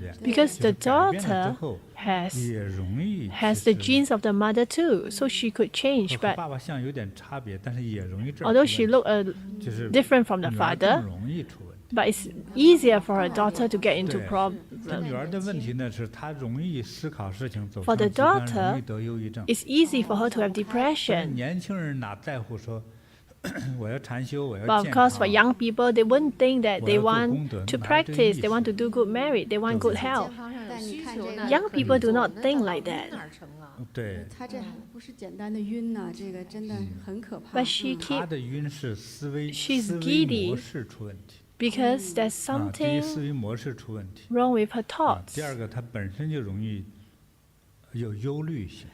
点。 Because 就是 the 改变了之 daughter 后 has 也容易 has the 其实 genes of the mother too, so she could change. 和 But 爸爸像有点差别，但是也容易这儿 although 出 she 问 looked 题，就是 different from the 女儿更 father, 容易出问题。 but it's easier for her daughter to get into 对， problems. 她女儿的问题呢是她容易思考事情走 For 向 the 极端，容 daughter, 易得忧郁症。 It's easy for her to have 但是 depression. 年轻人哪在乎说我要禅修，我 But 要 of 健 course, for 康， young people, they won't think that they 我要做功 want 德， to 哪有这个 practice, 意 they want 识？ to do good merit, they want 对 good 不对？ health. 健康上有但你需看这个求那 Young 可以 people do 做 not 那 think 到 like 老 that. 哪儿成啊？对，他这不是简单的晕呐，这个真的很可怕。 But she 她 keep 的晕是思维 She's 思维 giddy 模式出问题 because there's 啊，第一思 something 维模式出问题 wrong with her 啊，第 thoughts. 二个她本身就容易有忧虑型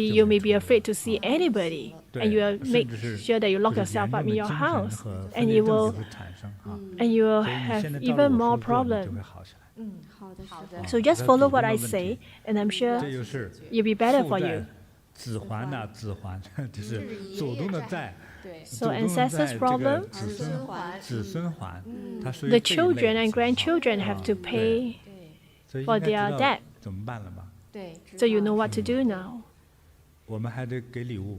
Eventually, you may be afraid to see anybody, 对 and you will 甚 make 至是 sure that you lock 就是 yourself 严 up 重 in 的 your 精神 house, 和分 and 裂 you 症 will 就会产生啊。 and you will 所以你 have 现在照着 even 我 more 说做，你就 problem. 会好起来。好的，好的 So just 它 follow 解决 what 了 I 问题 say, and I'm sure 这就是。 it'll be better 父 for 债 you. 子还呐，子还，就是祖宗的债，对， So 祖宗的 ancestors' 债，这个 problem, 子孙还子孙还，它属于 the 这一类 children 的 and 情况 grandchildren have to 对 pay, 对所以 for 应该知 their 道 debt. 怎么办了吧？对， so you know what to do now. 我们还得给礼物，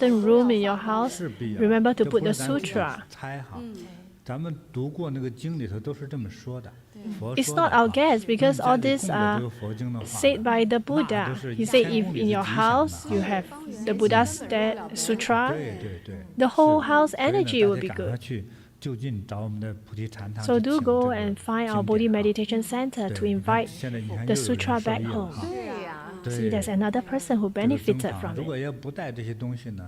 important room in your house, 是必要。 remember to 这 put 不 the 是咱自己 sutra. 猜哈，咱们读过那个经里头都是这么说的。佛 It's 说 not 的 our 哈 guess 你 because 家 all 里 these 供的 are 这个佛经的话 said by the 那 Buddha. 都是 He said 千 if 公里 in 的 your 吉祥的 house 哈 you have the Buddha's sutra, 对对对， the whole 是 house 所以呢 energy 大 will 家 be 赶快 good. 去就近找我们的菩提禅堂 So 去 do 请 go 这个 and find 经 our Bodhi 典哈 Meditation Center to 对，你看 invite 现在你看 the 又有人 sutra 受 back 益了 home. 哈。 对呀， See, 对 there's another person who 这个增 benefited 长 from 如 it. 果要不带这些东西呢，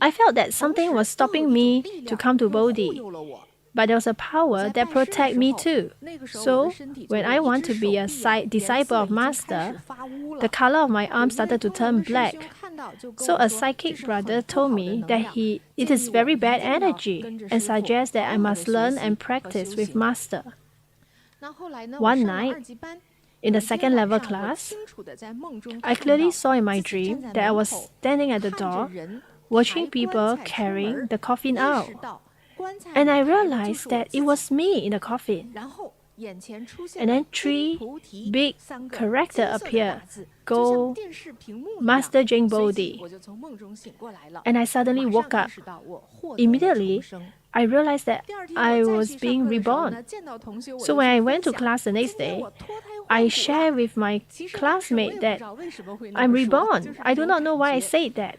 I felt that something was stopping me to come to Bodhi, but there was a power that protects me too. So, when I want to be a disciple of Master, the color of my arm started to turn black. So a psychic brother told me that it is very bad energy and suggests that I must learn and practice with Master. One night, in the second level class, I clearly saw in my dream that I was standing at the door, watching people carrying the coffin out. And I realized that it was me in the coffin. And then 3 big characters appeared. Go, Master JinBodhi. And I suddenly woke up. Immediately, I realized that I was being reborn. So when I went to class the next day, I shared with my classmate that I'm reborn. I do not know why I said that,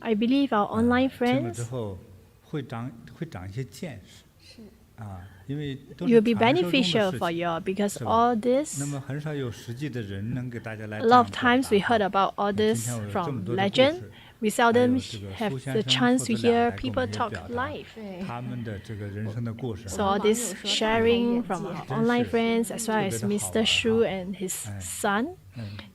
I believe our online 听了 friends 之后会长一些见识。是。因为都 will 是 be 传说中的 beneficial 事 for 情， you all because 是吧？ all this, 那么很少有实际的人能给大家来 a 这 lot 样 of 表 times 达 we heard 啊。 about all 今 this 天我有这么 from 多的故 legend. 事， We 还 seldom 有这个 have 苏先 the 生 chance 父 to 子俩 hear 来给我 people 们也 talk 表达 life. 对， 他们的这个人生的故事 So 啊， all this sharing from our online 真是 friends as well as 特别的好玩 Mr. Shu 哈。 and his son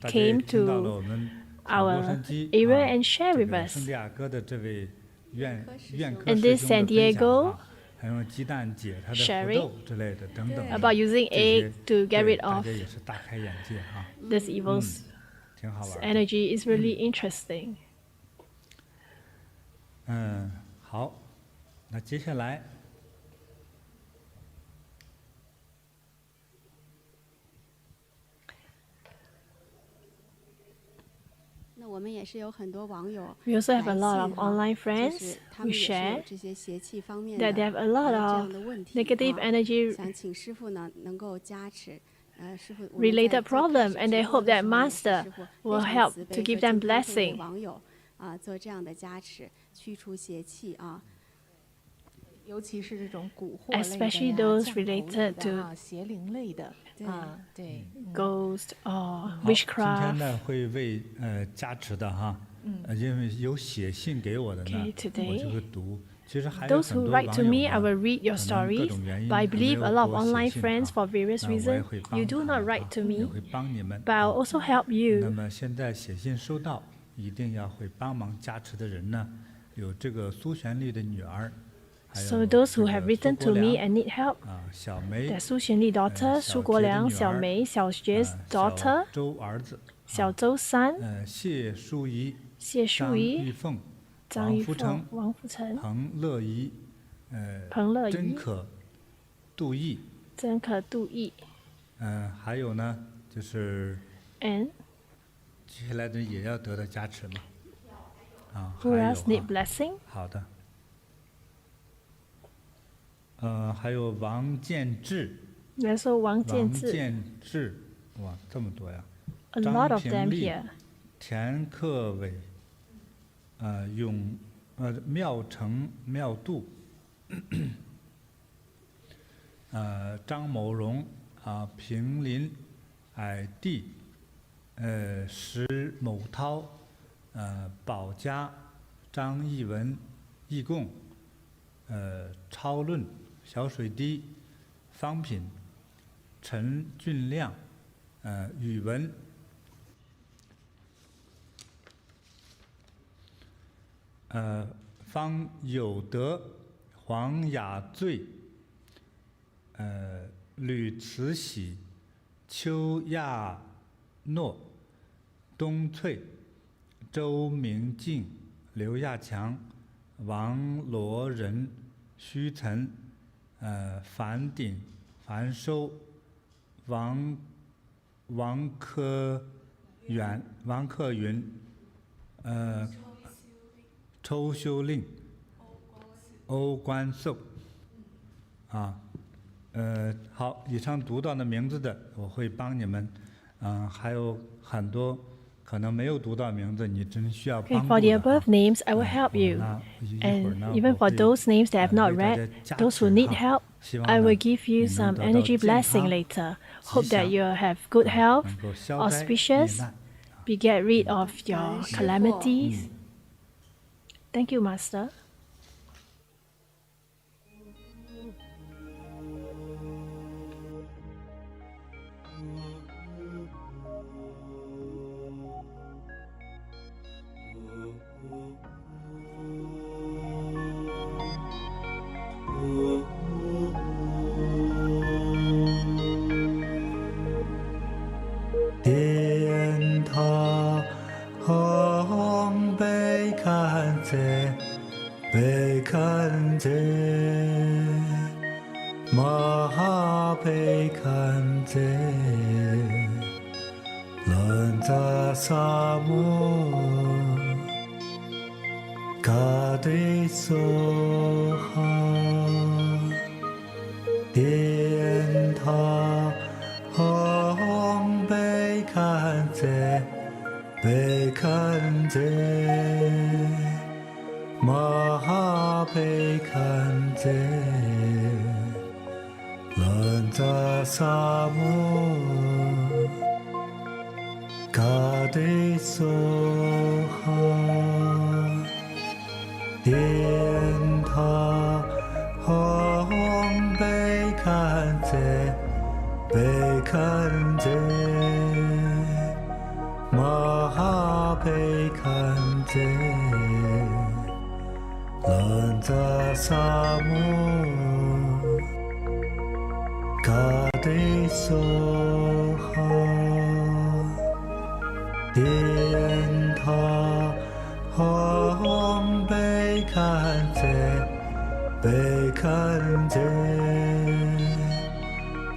大家也 came 听到了 to 我们从 our 洛杉矶 area and share 这 with 个 us. 圣地亚哥的这位院科 And 师 this 兄的 San 分享 Diego 哈，还用鸡蛋解它的符 sharing 咒之类的等等的 about using 这些 egg to get 对 rid 大 of 家也是大开眼界啊， this evil's 挺好玩的。 energy is really interesting. 好，那接下来。那我们也是有很多网友 We also have a 来 lot 信 of 哈 online 就 friends 是他 who 们也是有 share 这些邪气方面 that 的 they have a lot 这样 of 的问题 negative 啊 energy 想请师父呢能够加持。师父 related problem, and they hope that Master will help to give them 给 blessing. 网友做这样的加持，驱除邪气啊。尤其是这种蛊惑类的 Especially 呀 those 降头类 related 的 to 啊邪灵类的啊，对， Ghost or 好，今天 witchcraft. 呢会为加持的哈，因为有写信给我的呢 Okay,，today 我就会读。其实还有 Those 很 who 多 write 网 to 友 me, I 呢， will read your 可能各 stories, 种原因 but I 还没 believe 有 a 给 lot of 我写 online 信 friends 啊 for various 那我也 reasons 会 you 帮 do 他 not 们 write 啊 to 也 me, 会帮你们 but I'll 啊。 also help 那 you. 么现在写信收到，一定要会帮忙加持的人呢，有这个苏璇丽的女儿，还 So 有 those 这 who 个 have 苏 written 国 to me 良 and need help, 啊，小梅 their 苏璇丽 daughter, 苏国良, 小梅, 小杰 daughter, 小周儿子，小周 son, 谢淑仪、谢淑张仪、玉凤、张玉凤王福成、王福成、彭乐怡、彭乐怡、真可、杜毅，真可杜毅还有呢，就是 ，and 接下来的也要得到加持嘛，啊， who 还有 else need 啊 blessing? 好的，还有王建志， Also 王建王志建志，哇，这么多呀！ ，a 张 lot of 平 them 丽 here. 田克伟，妙成妙度，张某荣平林，矮地，石某涛，保家，张义文，义贡，超论，小水滴，方品，陈俊亮，语文。方有德、黄雅醉、吕慈喜、邱亚诺、东翠、周明静、刘亚强、王罗仁、徐岑、樊鼎、樊收、王科远、王克云，抽修令、欧关寿，好，以上读到的名字的，我会帮你们，还有很多可能没有读到名字，你真需要 Okay, 帮 for 助 the 的 above names, I will help 我 you. 呢一会儿 And 呢 even 我 for 会 those names that I have not 为大 read, 家加 those 持 who need 哈 help, 希望 I 呢 will give you 你能 some 得到 energy 健 blessing 康 later. 吉 Hope that 祥 you will have good health, 能够消灾灭 auspicious, 难。 be get rid of your 师父 calamities. Thank you, Master. Điện thọ hong bê can dê ma ha bê can dê lần ra sa mô ca đi so ha Điện thọ hong bê can dê ma ha bê can dê lần ra sa mô ca đi so ha Điện thọ hong bê can dê ma ha bê can dê lần ra sa mô ca đi so ha Điện thọ hong bê can 被看见，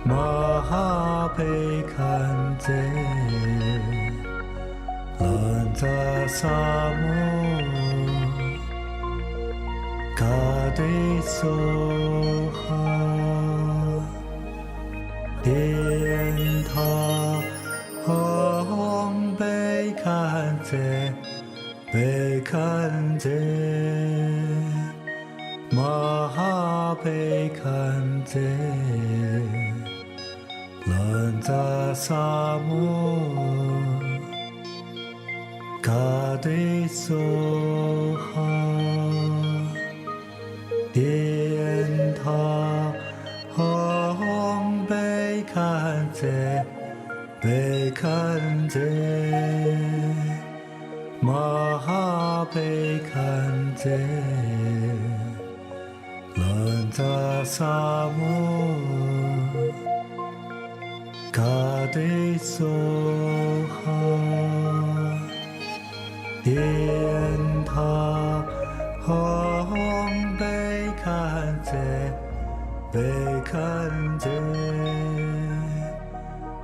玛哈被看见，兰扎萨摩，卡迪梭哈，天塔红被看见，被看见。玛哈被看见，兰扎萨摩，卡迪梭哈，天塔红被看见，被看见，玛哈被看见。兰扎萨摩，卡迪梭哈，天塔红被看见，被看见，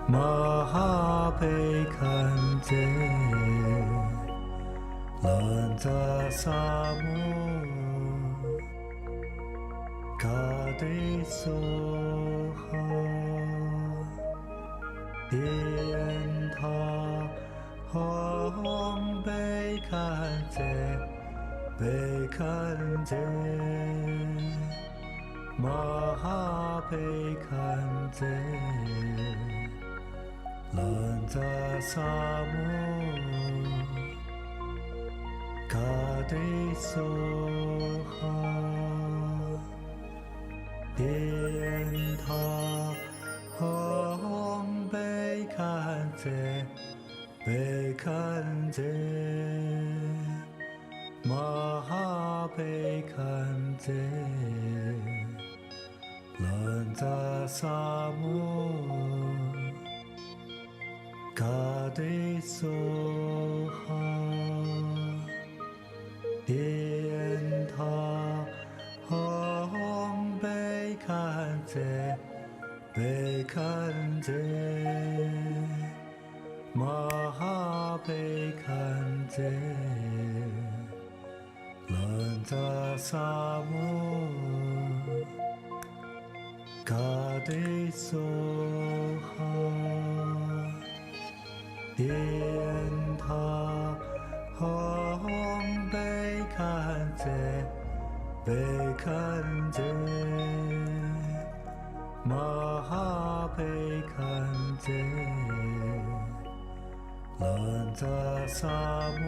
玛哈被看见，兰扎萨摩。卡迪梭哈，天塔红被看见，被看见，玛哈被看见，兰扎萨摩，卡迪梭哈。天塔红被看见，被看见，玛哈被看见，兰扎萨摩，卡迪梭哈，天塔红被看见，被看见，玛哈被看见，兰扎萨摩，卡迪梭哈，天塔红被看见。被看见，玛哈被看见，兰扎萨摩，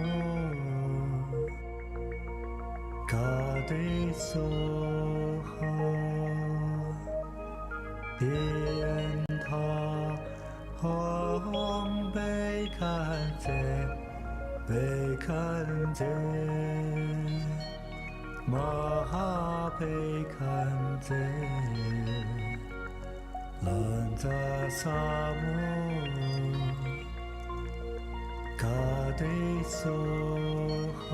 卡迪梭哈，天塔红被看见，被看见。玛哈被看见，兰扎萨摩，卡迪梭哈，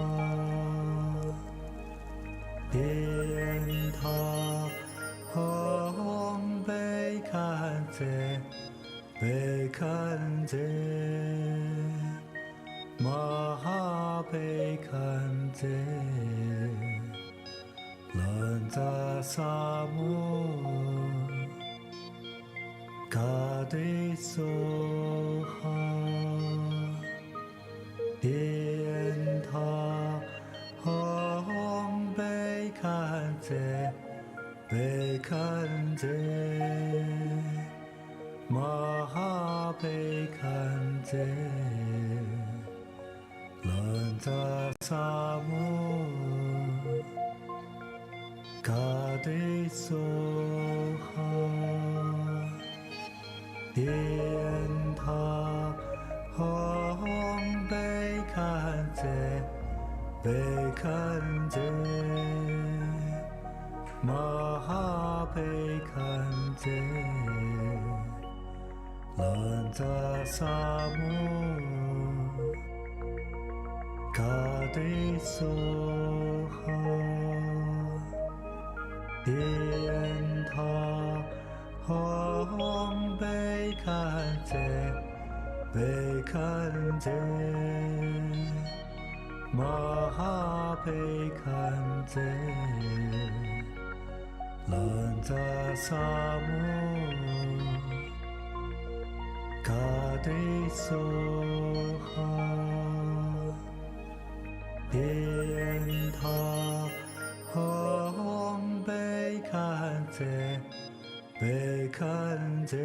天塔红被看见，被看见，玛哈被看见。兰扎萨摩，卡迪梭哈，天塔红被看见，被看见，玛哈被看见，兰扎萨摩。卡迪梭哈，天塔红被看见，被看见，玛哈被看见，兰扎萨摩，卡迪梭哈。电塔红被看见，被看见，玛哈被看见，兰扎萨姆，卡迪梭哈，电塔红被看见，被看见，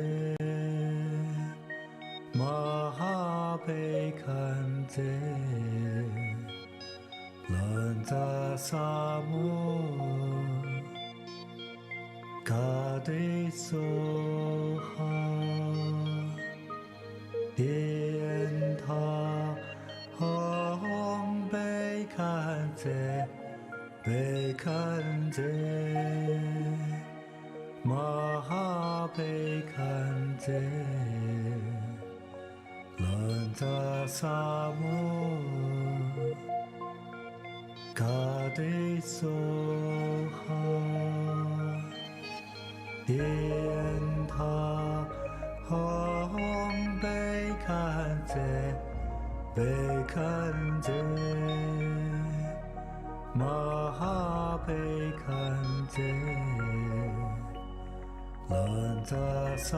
玛哈被看见，兰扎萨姆，卡迪梭哈，电塔红被看见，被看见，玛哈被看见，兰扎萨姆，卡迪梭哈，电塔红被看见，被看见，玛哈被看见，兰扎萨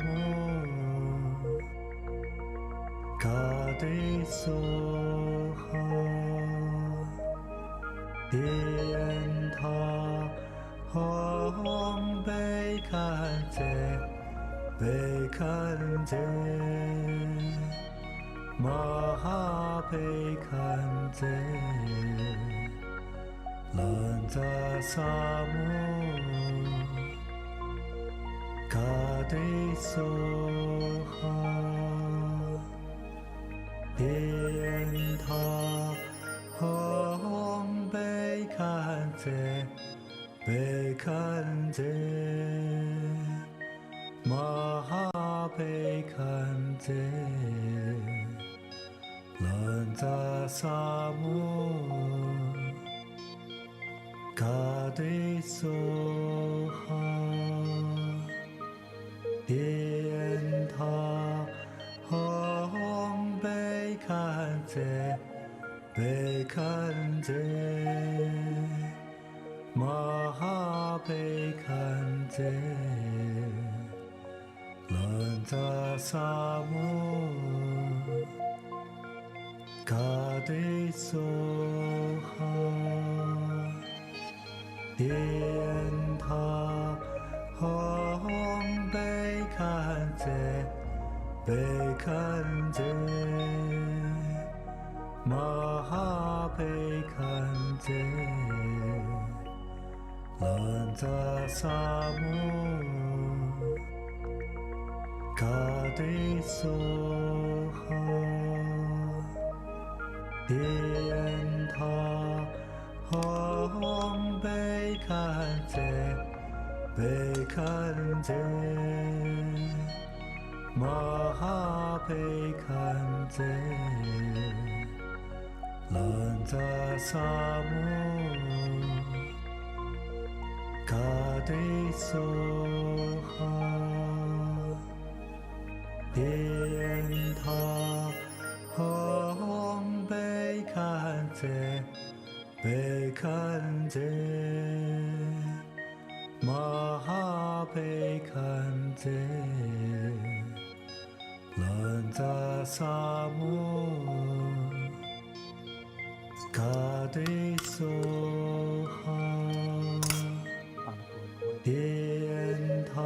姆，卡迪梭哈，电塔红被看见，被看见，玛哈被看见，兰扎萨姆，卡迪梭哈，电塔红被看见，被看见，玛哈被看见，兰扎萨姆，卡迪梭哈，电塔红被看见，被看见，玛哈被看见，兰扎萨姆，卡迪梭哈，电塔红被看见，被看见，玛哈被看见，兰扎萨姆，卡迪梭哈，电塔红被看见，被看见，玛哈被看见，兰扎萨姆，卡迪梭哈，电塔红被看见，被看见，玛哈被看见，兰扎萨姆，卡迪梭哈，电塔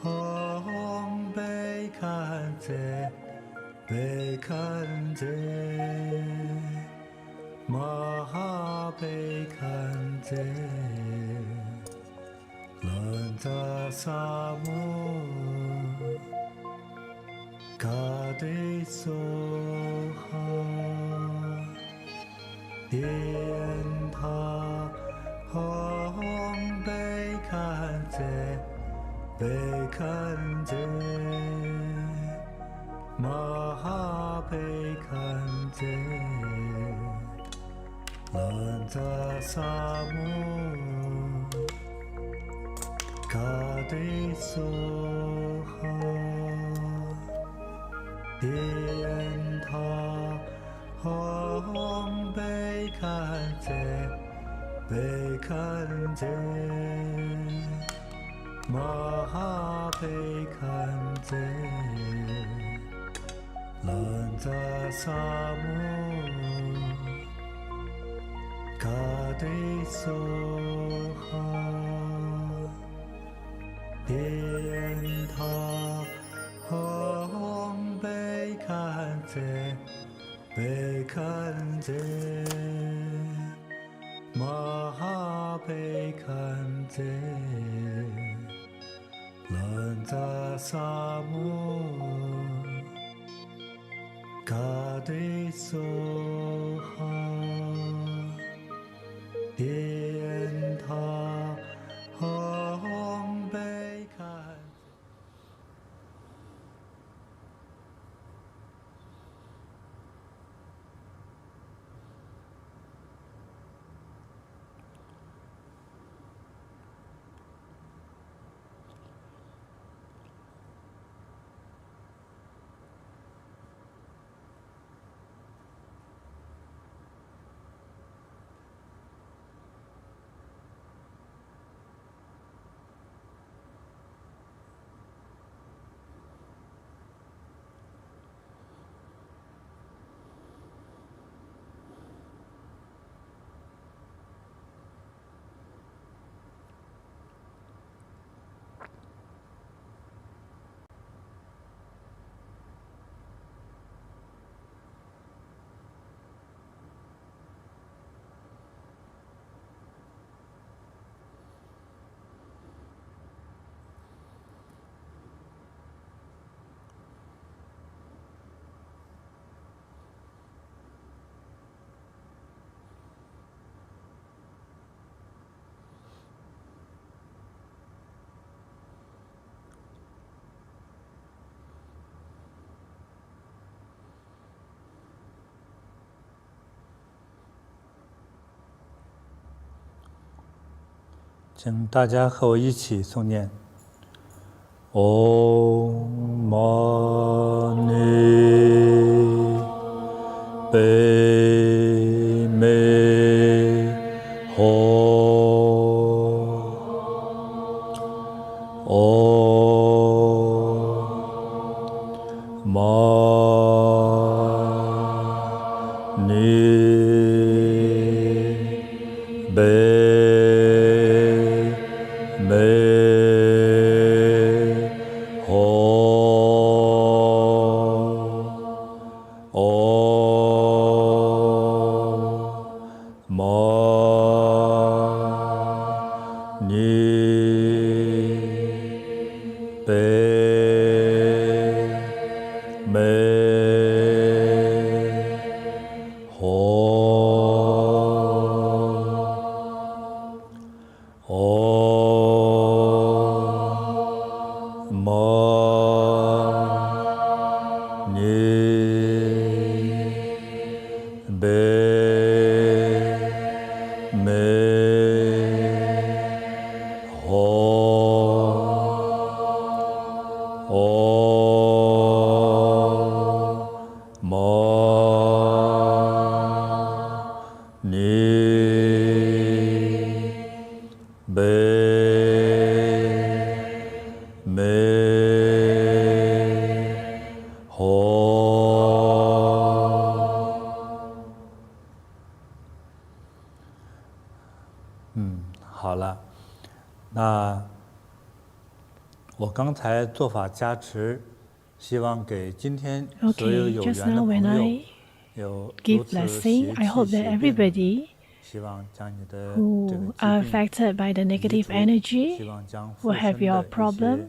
红被看见，被看见，玛哈被看见，兰扎萨姆，卡迪梭哈，电塔红被看见，被看见，玛哈被看见，兰扎萨姆。嘎对梭哈，电塔吽贝堪则，贝堪则，玛哈贝堪则，兰扎萨摩，嘎对梭哈，电塔吽贝堪则，贝堪则，玛哈贝堪则，兰扎萨摩，嘎对梭哈，电塔吽贝堪则。请大家和我一起诵念：Om Mani Padme Hum。Om Mani好了，那我刚才做法加持，希望给今天所有 Okay, 有 just 缘的 now 朋 when 友 I 有如 give 此 blessing, 邪 I 气 hope that 邪病的， everybody 希望将你的这个 who 疾 are 病 affected by the 移 negative 除， energy 希望将 will 附 have 身 your 的一些 problems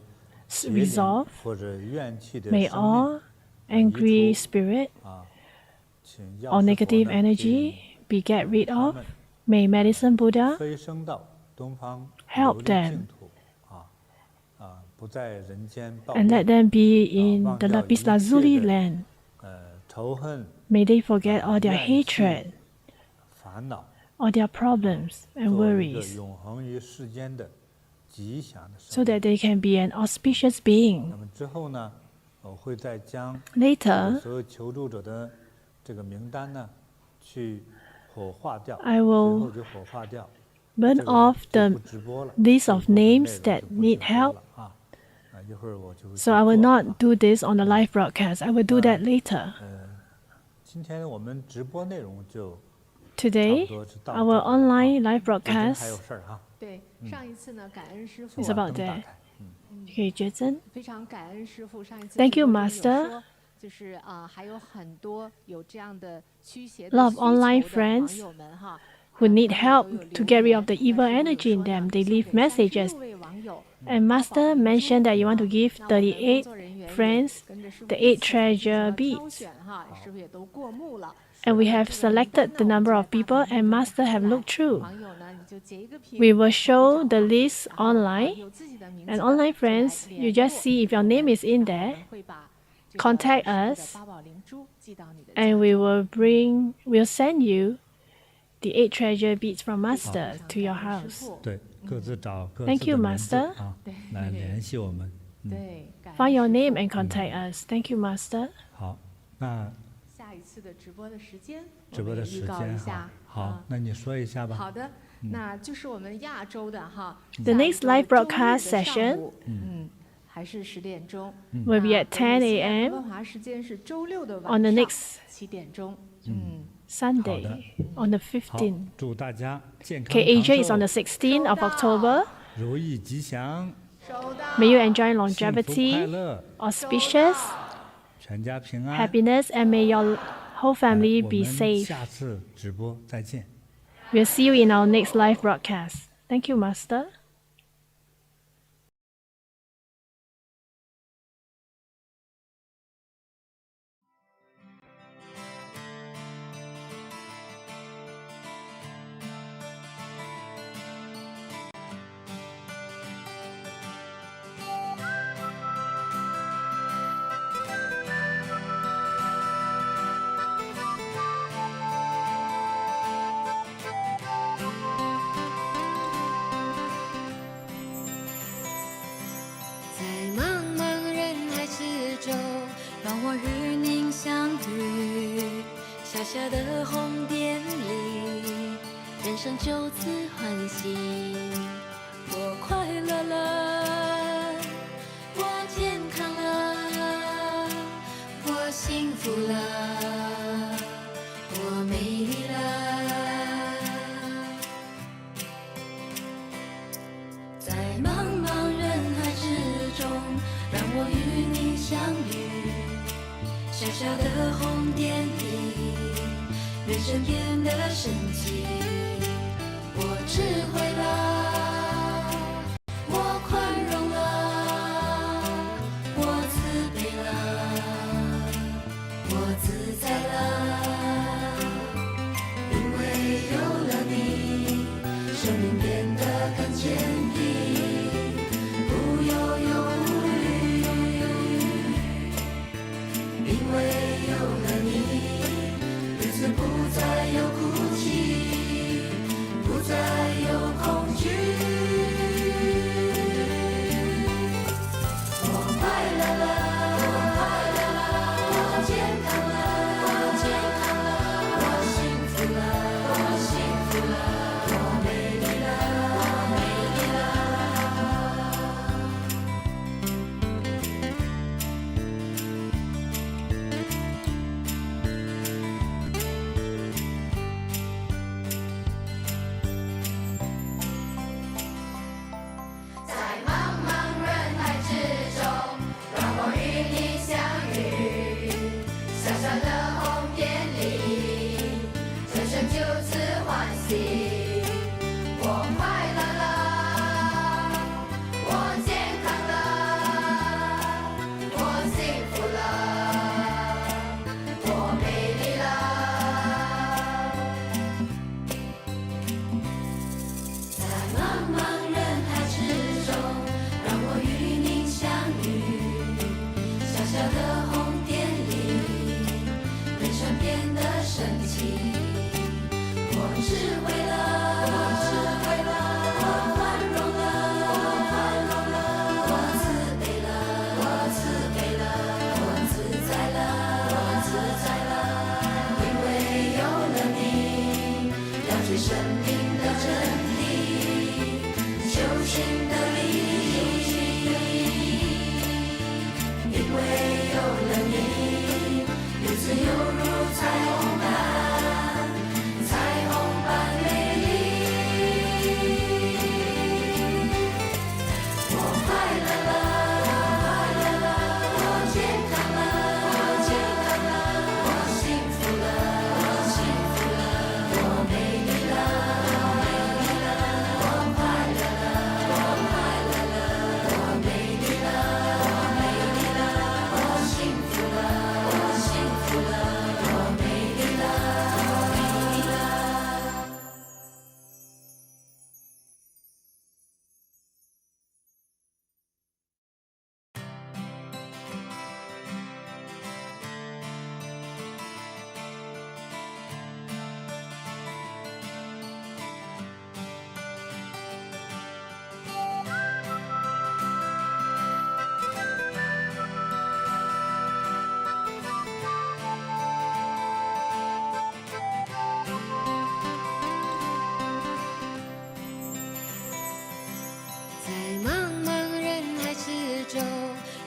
邪灵 resolved. 或者怨气的 May 生命 all 移 angry 除 spirit 啊，请药 or 师佛 negative 呢 energy 给 be get rid 他 of. 们 May Medicine Buddha 飞升到东方 help 琉璃 them 净土不在人间暴 and 变 let them be in 忘 the 掉 Lapis 一切 Lazuli 的 land. 仇恨 May they forget all their 怨气 hatred, 烦恼， all their problems and 做一个 worries, 永恒于世间的吉祥的 so 生命。 that they can be an auspicious being. 那么之后呢，我会再将 Later, 所有求助者的这个名单呢，去火化掉， I 最 will 后就火化掉。 burn 这个 off 就不 the 直播了， list 这 of 部分内 names 容 that 就不 need 直播 help. 了啊。一会儿我就会 So 去 I will 做啊 not do this on the live broadcast. I will do that later. 今天我们直播内容就 Today, 差不多是到 our 这里了啊 online live 昨天还有 broadcast 事儿哈，对，上一次呢，感恩师傅 is 把 about 灯打 there. 开。可以觉真。非常感恩师傅上一次 Thank you, 直播中有 Master. 说就是还有很多有这样的驱邪 A lot 的 of online 需求的 friends 网友们哈。 who need 他 help 们都有 to 留 get rid 言 of the evil 那师傅有 energy in 说呢 them. They 送 leave 给 messages. 36位网友 And Master mentioned that you want to give 那我们工 38作人员也 friends 跟着师傅 the 一 8起进行 treasure 了挑 beads. 选哈，师傅也都过目了。 And we 那 have 这个名单 selected 呢 the 我们 number 就 of 在大 people 屏 and 幕上 Master 打 have 出来 looked through. 网友呢，你就截一个屏 We will 拍 show 照 the 哈 list 然后 online. 有自己的名字 And 的 online 就来 friends, 联 you just 络 see if your 我们 name is in 然后我 there. 们会把这个 Contact 师傅的 us 八宝灵珠寄到你的 And 家 we 中。 will send you the 8 treasure beads from 非 Master 常 to your 感恩师 house. 傅对，各自找各自 Thank 的 you, 名字 Master. 啊，对来联系我们。对，感恩 Find your 师 name 傅 and contact us. Thank you, Master. 好，那下一次的直播的时间，直播的时我们也预告间哈一下。，好，那你说一下吧。好的，那就是我们亚洲的哈。 The 下一 next 周 live 周日的 broadcast 上 session 午还是10点钟。 will be at 10 那西安 a.m. 温华时间是周六的 on the 晚上 next 7点钟。Sunday on the 好 15th. 祝大家健康 Okay, 长 Asia is on the 寿， 16th of October. 如意吉祥，收到。 May you enjoy 幸福快 longevity, 乐， auspicious, 全家平安。 happiness, and may your whole family 我 be 们 safe. 下次直播再见。 We'll see you in our next live broadcast. Thank you, Master.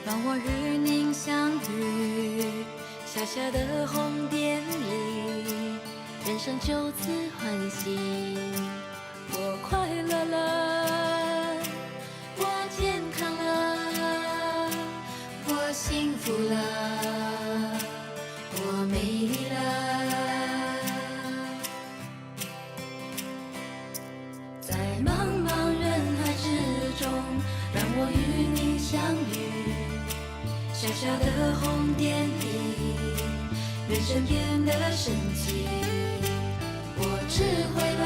让我与您相遇，小小的红点里，人生就此欢喜。我快乐了，我健康了，我幸福了，我美丽了。在茫茫人海之中，让我与你相遇，小小的红点里，人生变得神奇。我智慧了，